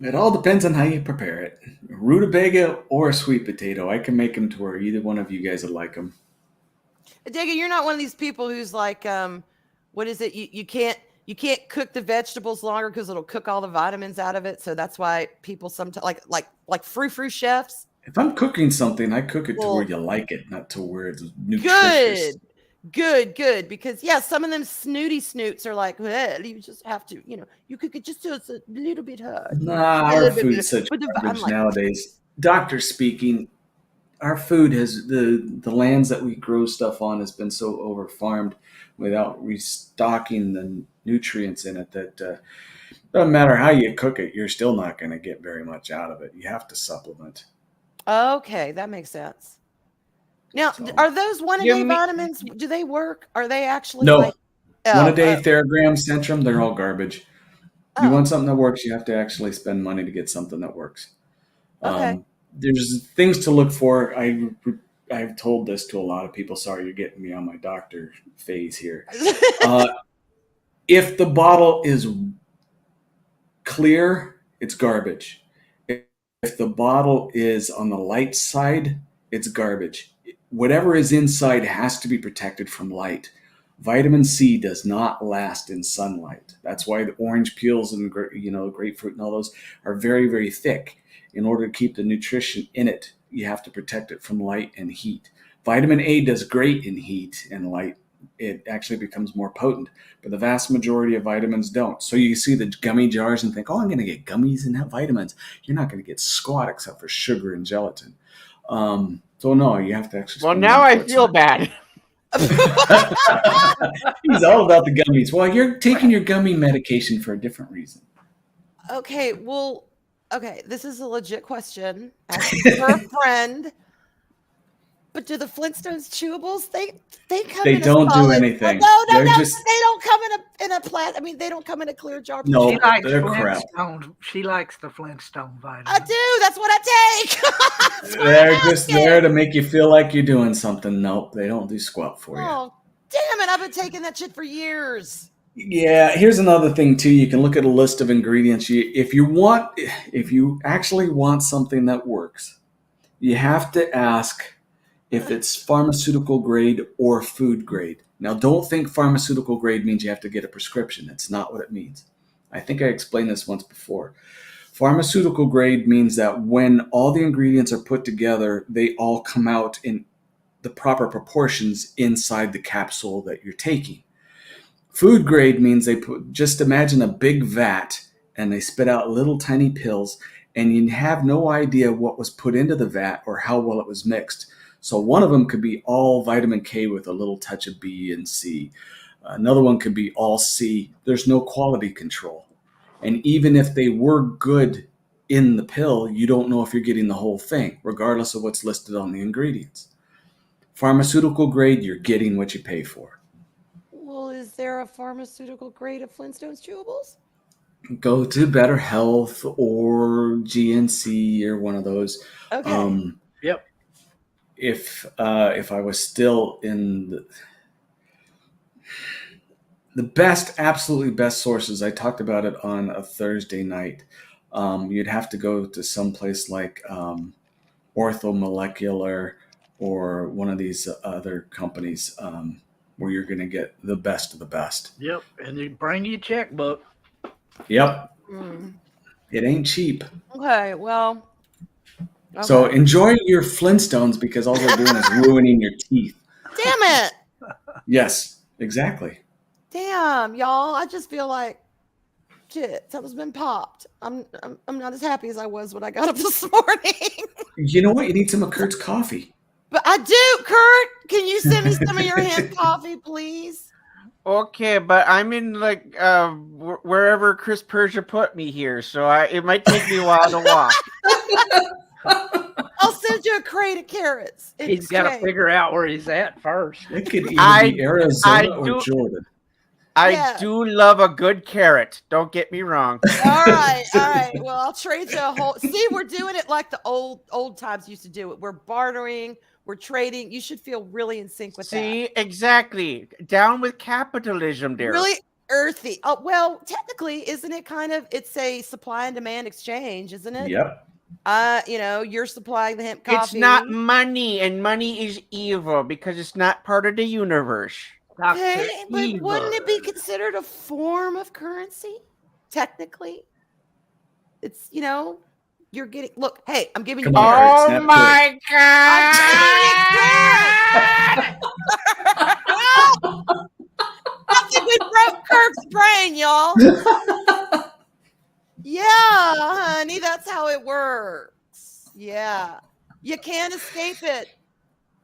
It all depends on how you prepare it. Rutabaga or sweet potato. I can make them to where either one of you guys would like them. Adega, you're not one of these people who's like, what is it? You can't cook the vegetables longer because it'll cook all the vitamins out of it. So that's why people sometimes like frou-frou chefs. If I'm cooking something, I cook it to where you like it, not to where it's nutritious. Good. Because some of them snooty snoots are like, well, you just have to, you cook it just so it's a little bit hard. Nah, our food's such garbage nowadays. Doctor speaking, our food has the lands that we grow stuff on has been so over-farmed without restocking the nutrients in it that doesn't matter how you cook it, you're still not going to get very much out of it. You have to supplement. Okay, that makes sense. Now, are those one-a-day vitamins? Do they work? Are they actually no? One-a-day Theragram, Centrum, they're all garbage. You want something that works, you have to actually spend money to get something that works. Okay. There's things to look for. I've told this to a lot of people. Sorry, you're getting me on my doctor phase here. If the bottle is clear, it's garbage. If the bottle is on the light side, it's garbage. Whatever is inside has to be protected from light. Vitamin C does not last in sunlight. That's why the orange peels and grapefruit and all those are very, very thick. In order to keep the nutrition in it, you have to protect it from light and heat. Vitamin A does great in heat and light. It actually becomes more potent, but the vast majority of vitamins don't. So you see the gummy jars and think, oh, I'm going to get gummies and have vitamins. You're not going to get squat except for sugar and gelatin. So no, you have to actually. Well, now I feel bad. He's all about the gummies. Well, you're taking your gummy medication for a different reason. Okay, well, okay, this is a legit question. Asking her friend. But do the Flintstones chewables? They come They in a don't do solid. anything. No, They're no. just They don't come in a plastic. I mean, they don't come in a clear jar. No. She likes they're crap. Flintstones. She likes the Flintstone I vitamin. do. That's what I take. That's what They're I'm just asking. there to make you feel like you're doing something. Nope, they don't do squat for you. Oh, damn it! I've been taking that shit for years. Yeah, here's another thing too. You can look at a list of ingredients. If you actually want something that works, you have to ask if it's pharmaceutical grade or food grade. Now, don't think pharmaceutical grade means you have to get a prescription. That's not what it means. I think I explained this once before. Pharmaceutical grade means that when all the ingredients are put together, they all come out in the proper proportions inside the capsule that you're taking. Food grade means just imagine a big vat and they spit out little tiny pills and you have no idea what was put into the vat or how well it was mixed. So one of them could be all vitamin K with a little touch of B and C. Another one could be all C. There's no quality control. And even if they were good in the pill, you don't know if you're getting the whole thing, regardless of what's listed on the ingredients. Pharmaceutical grade, you're getting what you pay for. Well, is there a pharmaceutical grade of Flintstones chewables? Go to Better Health or GNC or one of those. Okay. Yep. If I was still in the best, absolutely best sources, I talked about it on a Thursday night. You'd have to go to someplace like Orthomolecular or one of these other companies where you're going to get the best of the best. Yep. And you bring your checkbook. Yep. Mm. It ain't cheap. Okay. Well. Okay. So enjoy your Flintstones because all they're doing is ruining your teeth. Damn it! Yes, exactly. Damn, y'all. I just feel like shit. Something's been popped. I'm not as happy as I was when I got up this morning. You know what? You need some of Kurt's coffee. But I do, Kurt. Can you send me some of your hand coffee, please? Okay, but I'm in like wherever Chris Persia put me here, so it might take me a while to walk. I'll send you a crate of carrots. in He's got to exchange. figure out where he's at first. It could either I- be Arizona I or do- Jordan. I do love a good carrot. Don't get me wrong. All right. Well, I'll trade you a whole. See, we're doing it like the old times used to do it. We're bartering. We're trading. You should feel really in sync with See, exactly. Down with capitalism, that. dear. Really earthy. Oh well, technically, isn't it kind of? It's a supply and demand exchange, isn't it? Yep. You're supplying the hemp coffee. It's not money, and money is evil because it's not part of the universe. Okay, but wouldn't it be considered a form of currency? Technically, it's you're getting. Look, hey, I'm giving Come you. on, Kurt, Oh snap my god! I think we broke Kirk's brain, y'all. Yeah, honey, that's how it works. Yeah, you can't escape it.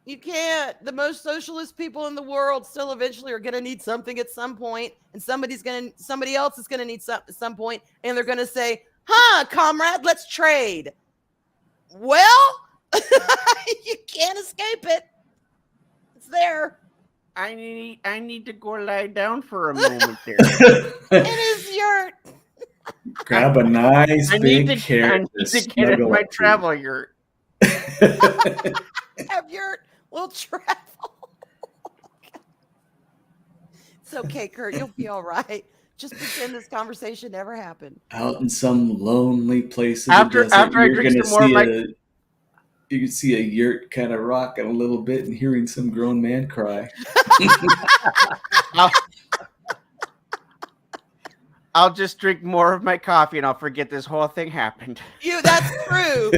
You can't. The most socialist people in the world still eventually are going to need something at some point, and somebody else is going to need something at some point, and they're going to say, "Huh, comrade, let's trade." Well, you can't escape it. It's there. I need to go lie down for a moment there. It is your. Grab a nice I need big to carrot. get in snuggle my up to. travel yurt. Have your will travel. It's okay, Kurt. You'll be all right. Just pretend this conversation never happened. Out in some lonely place in After- the desert, after I you're drink gonna some more of see my- you can see a yurt kind of rocking a little bit and hearing some grown man cry. I'll just drink more of my coffee and I'll forget this whole thing happened. That's true.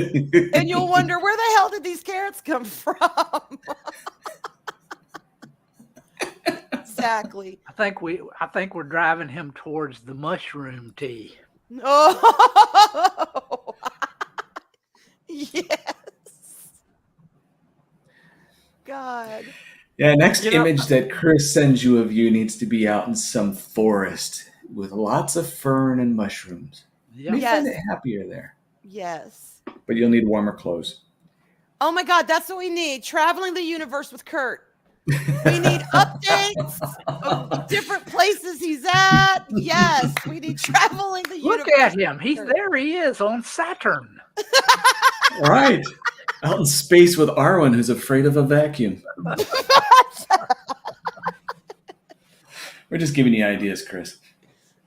And you'll wonder, where the hell did these carrots come from? Exactly. I think we're driving him towards the mushroom tea. Oh, yes. God. Yeah, next You know- image that Chris sends you of you needs to be out in some forest with lots of fern and mushrooms. Yeah. You find Yes. it happier there. Yes. But you'll need warmer clothes. Oh my God, that's what we need. Traveling the universe with Kurt. We need updates of different places he's at. Yes, we need traveling the Look universe. at him. He's there. He is on Saturn. Right. Out in space with Arwyn, who's afraid of a vacuum. We're just giving you ideas, Chris.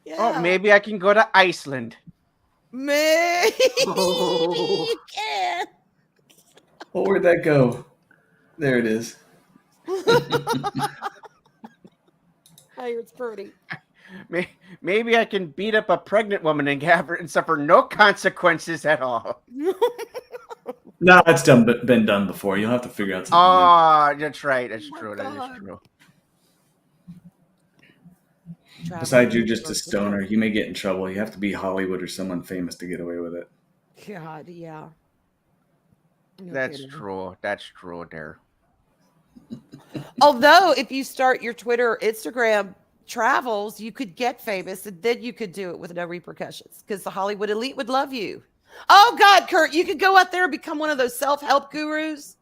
Yeah. Oh, maybe I can go to Iceland. Maybe Oh. you can. Oh, where'd that go? There it is. Hey, it's pretty. Maybe I can beat up a pregnant woman and have her and suffer no consequences at all. No, it's been done before. You'll have to figure out something. Oh, that's right. That's Oh my true. That God. is true. Besides, you're just a stoner. You may get in trouble. You have to be Hollywood or someone famous to get away with it. God, yeah. No That's kidding. true. That's true there. Although, if you start your Twitter, Instagram travels, you could get famous, and then you could do it with no repercussions because the Hollywood elite would love you. Oh God, Kurt, you could go out there and become one of those self-help gurus.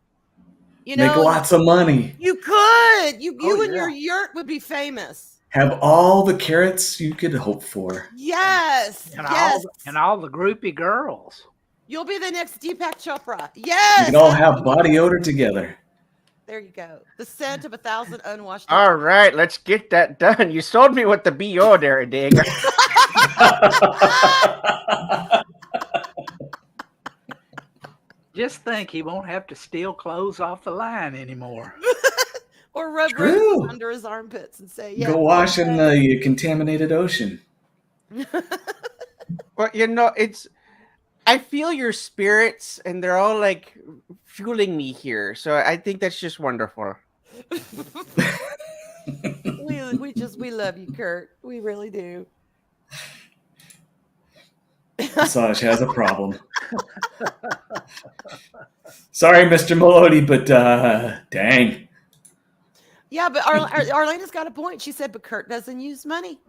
You know, Make lots of money. you could. You Oh, and yeah. your yurt would be famous. Have all the carrots you could hope for. Yes. And Yes. all the groupie girls. You'll be the next Deepak Chopra. You Yes. can all have body odor together. There you go. The scent of 1,000 unwashed. All right, let's get that done. You sold me with the BO there, Adega. Just think he won't have to steal clothes off the line anymore. Or rub True. roses under his armpits and say, yeah. Go wash in the contaminated ocean. Well, you know, I feel your spirits, and they're all like fueling me here. So I think that's just wonderful. we love you, Kurt. We really do. Massage has a problem. Sorry, Mr. Melody, but dang. Yeah, but Arlena's got a point. She said, but Kurt doesn't use money.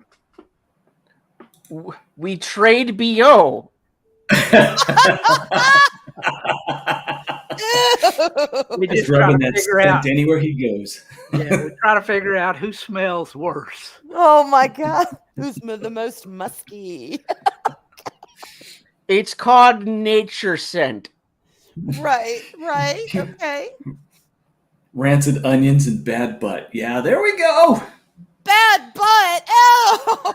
We trade BO. We He's just try rubbing to that figure out. scent anywhere he goes. Yeah, we try to figure out who smells worse. Oh my God. Who's the most musky? It's called nature scent. Right. Okay. Rancid onions and bad butt. Yeah, there we go. Bad butt. Oh.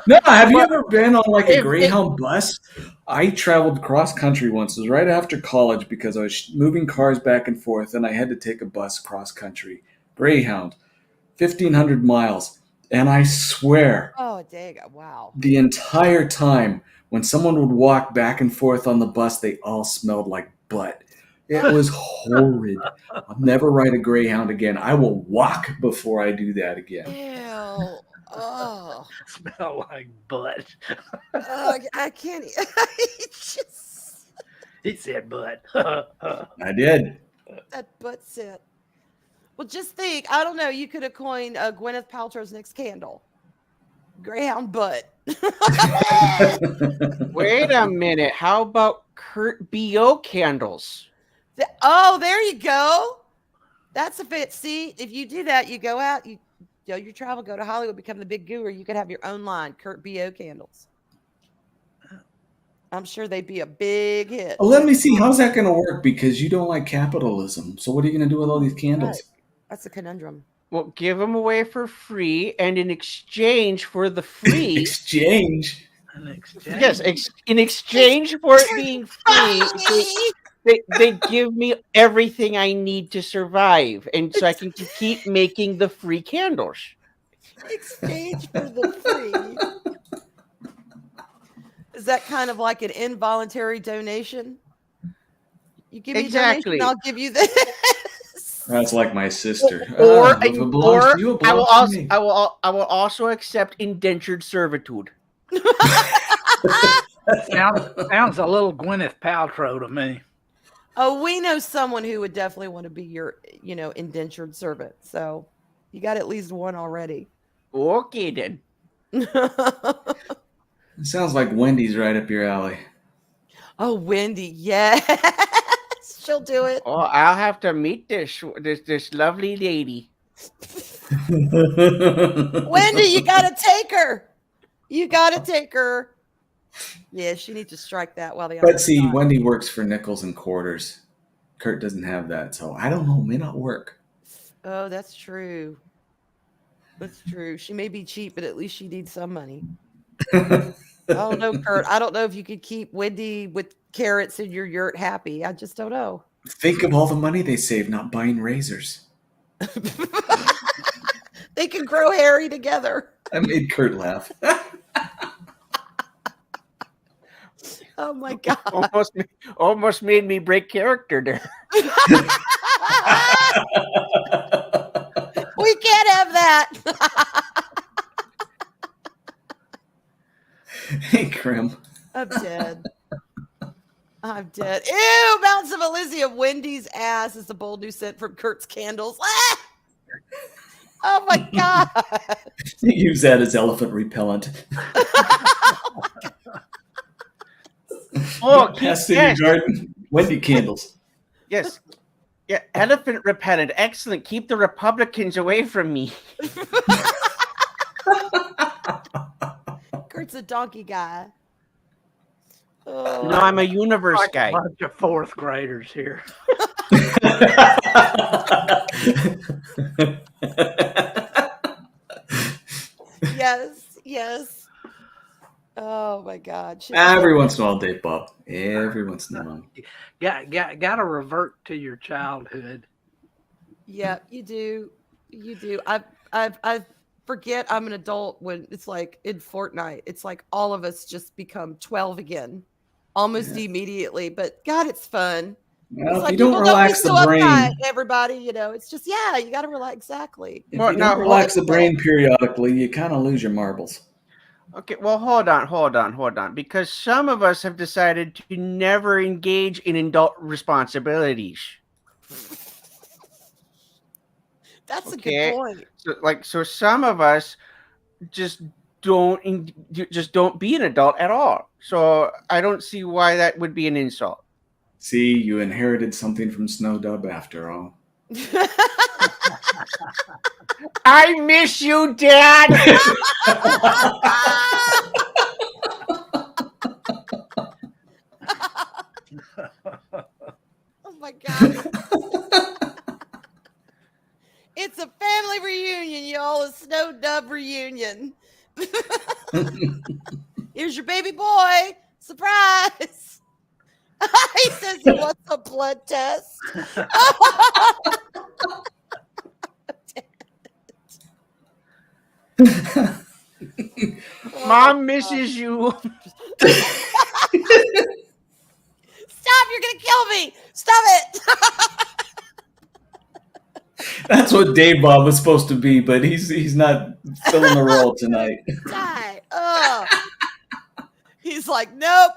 No, have you ever been on like a If- Greyhound bus? I traveled cross country once. It was right after college because I was moving cars back and forth, and I had to take a bus cross country. Greyhound, 1,500 miles. And I swear, Oh, dang. Wow. the entire time when someone would walk back and forth on the bus, they all smelled like butt. It was horrid. I'll never ride a Greyhound again. I will walk before I do that again. Ew. Oh. Smell like butt. I can't. Just He said butt. I did. that butt scent. Well, just think. I don't know. You could have coined Gwyneth Paltrow's next candle. Greyhound butt. Wait a minute. How about Kurt BO candles? Oh, there you go. That's a fit. See, if you do that, you go out, you travel, go to Hollywood, become the big guru. You could have your own line, Kurt BO candles. I'm sure they'd be a big hit. Well, let me see. How's that going to work? Because you don't like capitalism. So what are you going to do with all these candles? Right. That's a conundrum. Well, give them away for free, and in exchange for the free, Exchange. An exchange. yes, in exchange for it being free, they give me everything I need to survive, and so I can keep making the free candles. Exchange for the free. Is that kind of like an involuntary donation? You give me Exactly. a donation, I'll give you this. That's like my sister. Or, if it belongs to you, it I will belongs to also me. I will also accept indentured servitude. Sounds a little Gwyneth Paltrow to me. Oh, we know someone who would definitely want to be your, indentured servant. So you got at least one already. Okay then. It sounds like Wendy's right up your alley. Oh, Wendy, yes, she'll do it. Oh, I'll have to meet this lovely lady. Wendy, you gotta take her. You gotta take her. Yeah, she needs to strike that while the But see, Wendy works for nickels and quarters. Kurt doesn't have that, so I don't know. It may not work. Oh, that's true. That's true. She may be cheap, but at least she needs some money. I don't know, Kurt. I don't know if you could keep Wendy with carrots in your yurt happy. I just don't know. Think of all the money they save not buying razors. They can grow hairy together. I made Kurt laugh. Oh my god! Almost made me break character there. We can't have that. Hey, Krim. I'm dead. I'm dead. Ew! Mountains of Elysium. Wendy's ass is the bold new scent from Kurt's candles. Ah! Oh my god! Use that as elephant repellent. Oh, Pest in your garden. Wendy candles. Yes. Yeah, elephant repellent. Excellent. Keep the Republicans away from me. Kurt's a donkey guy. Oh. No, I'm a universe Like guy. a bunch of fourth graders here. Yes, yes. Oh my god. Every once in a while, Dave Bob. Every once in a while. Got to revert to your childhood. Yeah, you do. You do. I forget I'm an adult when it's like in Fortnite. It's like all of us just become 12 again, almost immediately. But God, it's fun. Well, It's if like, you don't people, relax be the so brain, uptight, everybody, it's just, yeah, you got to relax. Exactly. if you don't relax the brain periodically, you kind of lose your marbles. Okay, well, hold on. Because some of us have decided to never engage in adult responsibilities. That's a good point. So some of us just don't be an adult at all. So I don't see why that would be an insult. See, you inherited something from Snow Dub after all. I miss you, Dad. Oh my God. It's a family reunion, y'all. A Snow Dub reunion. Here's your baby boy. Surprise. He says he wants a blood test. Mom misses you. Stop, you're going to kill me. Stop it. That's what Dave Bob was supposed to be, but he's not filling the role tonight. Die. Oh. He's like, nope.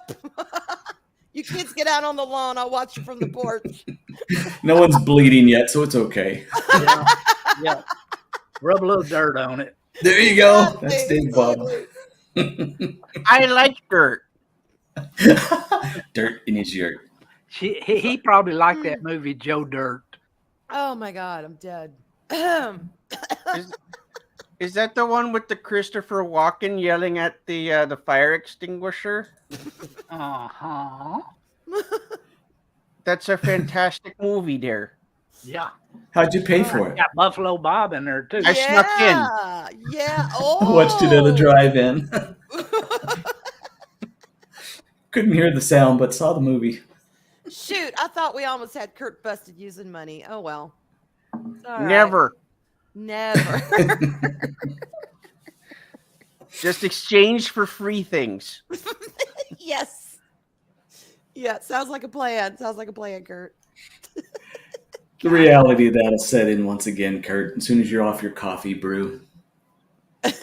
You kids get out on the lawn. I'll watch you from the porch. No one's bleeding yet, so it's okay. Yeah. Rub a little dirt on it. There you go. That's Dave Bob. I like dirt. Dirt in his yurt. He probably liked that movie Joe Dirt. Oh my God, I'm dead. Is that the one with the Christopher Walken yelling at the fire extinguisher? Uh-huh. That's a fantastic movie there. Yeah. How'd you pay for it? Got Buffalo Bob in there too. I snuck in. Yeah. I Oh. watched it at a drive-in. Couldn't hear the sound, but saw the movie. Shoot, I thought we almost had Kurt busted using money. Oh well. It's all right. Never. Just exchange for free things. Yes. Yeah, sounds like a plan. Kurt. The reality of that'll set in once again, Kurt, as soon as you're off your coffee brew. And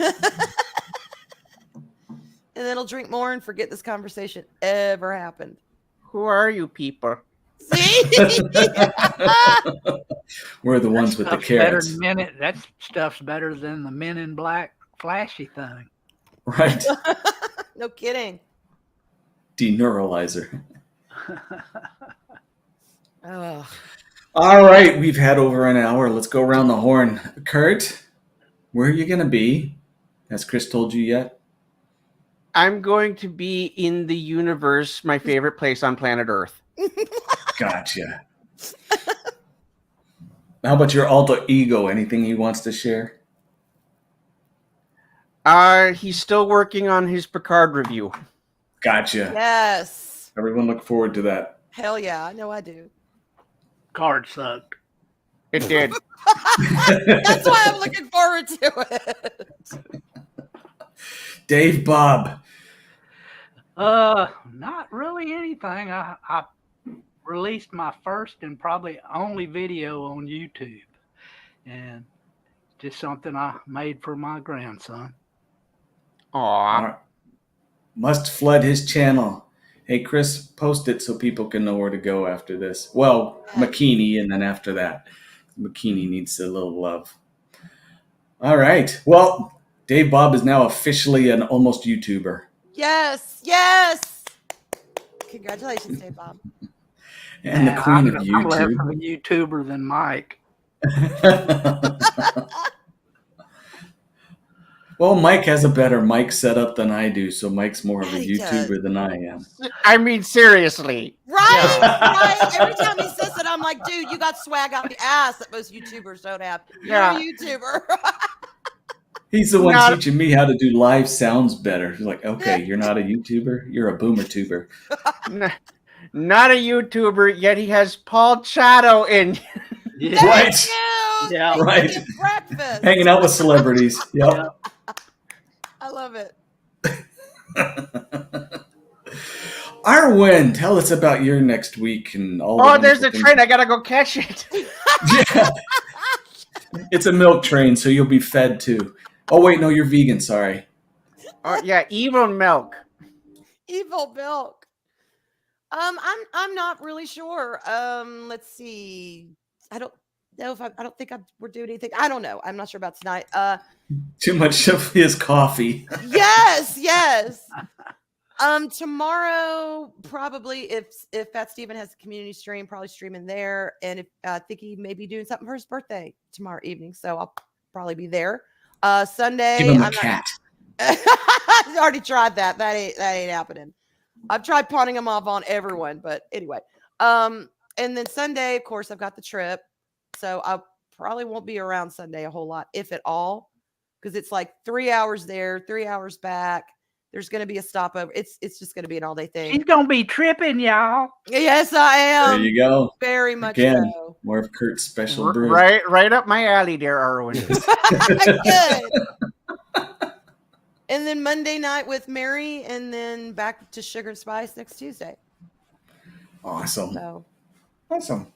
then he'll drink more and forget this conversation ever happened. Who are you people? See? We're the ones with the carrots. That stuff's better than the Men in Black flashy thing. Right. No kidding. Deneuralizer. Ugh. All right, we've had over an hour. Let's go around the horn. Kurt, where are you going to be? Has Chris told you yet? I'm going to be in the universe, my favorite place on planet Earth. Gotcha. How about your alter ego? Anything he wants to share? He's still working on his Picard review. Gotcha. Yes. Everyone look forward to that. Hell yeah. I know I do. Card sucked. It did. That's why I'm looking forward to it. Dave Bob. Not really anything. I released my first and probably only video on YouTube, and just something I made for my grandson. Aw. Must flood his channel. Hey, Chris, post it so people can know where to go after this. Well, McKinney, and then after that, McKinney needs a little love. All right. Well, Dave Bob is now officially an almost YouTuber. Yes. Yes. Congratulations, Dave Bob. And the queen of I'm less of YouTube. a YouTuber than Mike. Well, Mike has a better mic setup than I do, so Mike's more of a Yeah, he YouTuber does. than I am. I mean, seriously. Right, right. Every time he says it, I'm like, dude, you got swag out the ass that most YouTubers don't have. You're Yeah. a YouTuber. He's the one Not- teaching me how to do live sounds better. He's like, okay, you're not a YouTuber, you're a boomer tuber. Not a YouTuber, yet he has Paul Chato in. Yeah. Right. Thank you. Yeah. Thank Right. you. Breakfast. Hanging out with celebrities. Yep. I love it. Arwyn, tell us about your next week and all. Oh, the there's a wonderful train. I gotta go catch it. things. Yeah. It's a milk train, so you'll be fed too. Oh wait, no, you're vegan. Sorry. Oh yeah, evil milk. Evil milk. I'm not really sure. Let's see. I don't know if I don't think we're doing anything. I don't know. I'm not sure about tonight. Too much of his coffee. Yes. Tomorrow probably if Fat Steven has a community stream, probably streaming there, and if I think he may be doing something for his birthday tomorrow evening, so I'll probably be there. Sunday, Give him a I'm not- cat. I already tried that. That ain't happening. I've tried pawning them off on everyone, but anyway. And then Sunday, of course, I've got the trip, so I probably won't be around Sunday a whole lot, if at all, because it's like 3 hours there, 3 hours back. There's going to be a stopover. It's just going to be an all day thing. He's gonna be tripping, y'all. Yes, I am. There you go. Very much Again. so. More of Kurt's special brew. Right up my alley, there, Arwyn. Good. And then Monday night with Mary, and then back to Sugar and Spice next Tuesday. Awesome. So Awesome.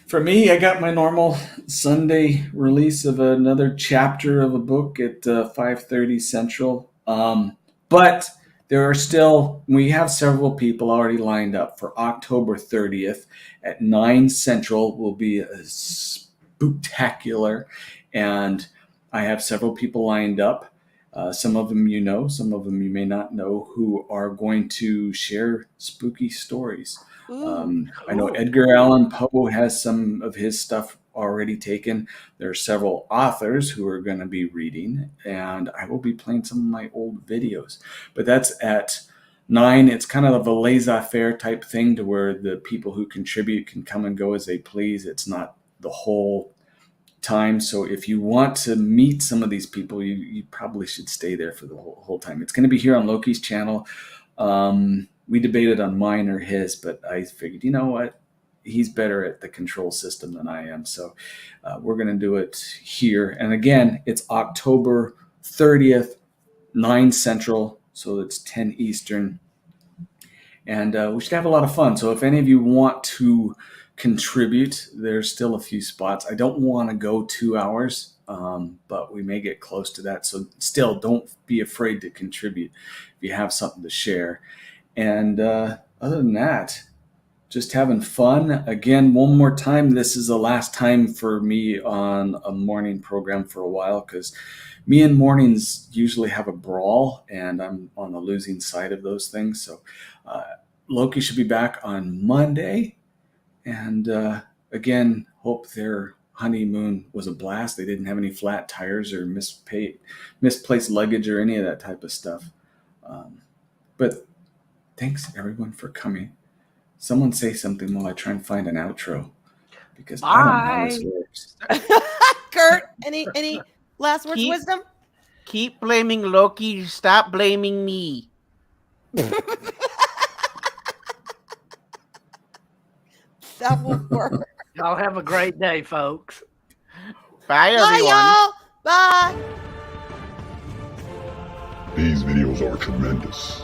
For me, I got my normal Sunday release of another chapter of a book at 5:30 Central. But there are still, we have several people already lined up for October 30th at 9 Central. Will be a spooktacular, and I have several people lined up. Some of them you know, some of them you may not know, who are going to share spooky stories. I know Edgar Allan Poe has some of his stuff already taken. There are several authors who are going to be reading, and I will be playing some of my old videos. But that's at 9. It's kind of a laissez-faire type thing to where the people who contribute can come and go as they please. It's not the whole time. So if you want to meet some of these people, you probably should stay there for the whole time. It's going to be here on Loki's channel. We debated on mine or his, but I figured, you know what? He's better at the control system than I am. So we're going to do it here. And again, it's October 30th, 9 Central. So it's 10 Eastern. And we should have a lot of fun. So if any of you want to contribute, there's still a few spots. I don't want to go 2 hours, but we may get close to that. So still, don't be afraid to contribute if you have something to share. And other than that, just having fun. Again, one more time, this is the last time for me on a morning program for a while, because me and mornings usually have a brawl, and I'm on the losing side of those things. So Loki should be back on Monday. And again, hope their honeymoon was a blast. They didn't have any flat tires or misplaced luggage or any of that type of stuff. But thanks, everyone, for coming. Someone say something while I try and find an outro, because I don't know how this works. Kurt, any last words of wisdom? Keep blaming Loki. Stop blaming me. That will work. Y'all have a great day, folks. Bye, Bye, everyone. y'all. Bye. These videos are tremendous.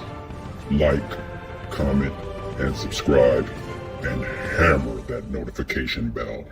Like, comment, and subscribe, and hammer that notification bell.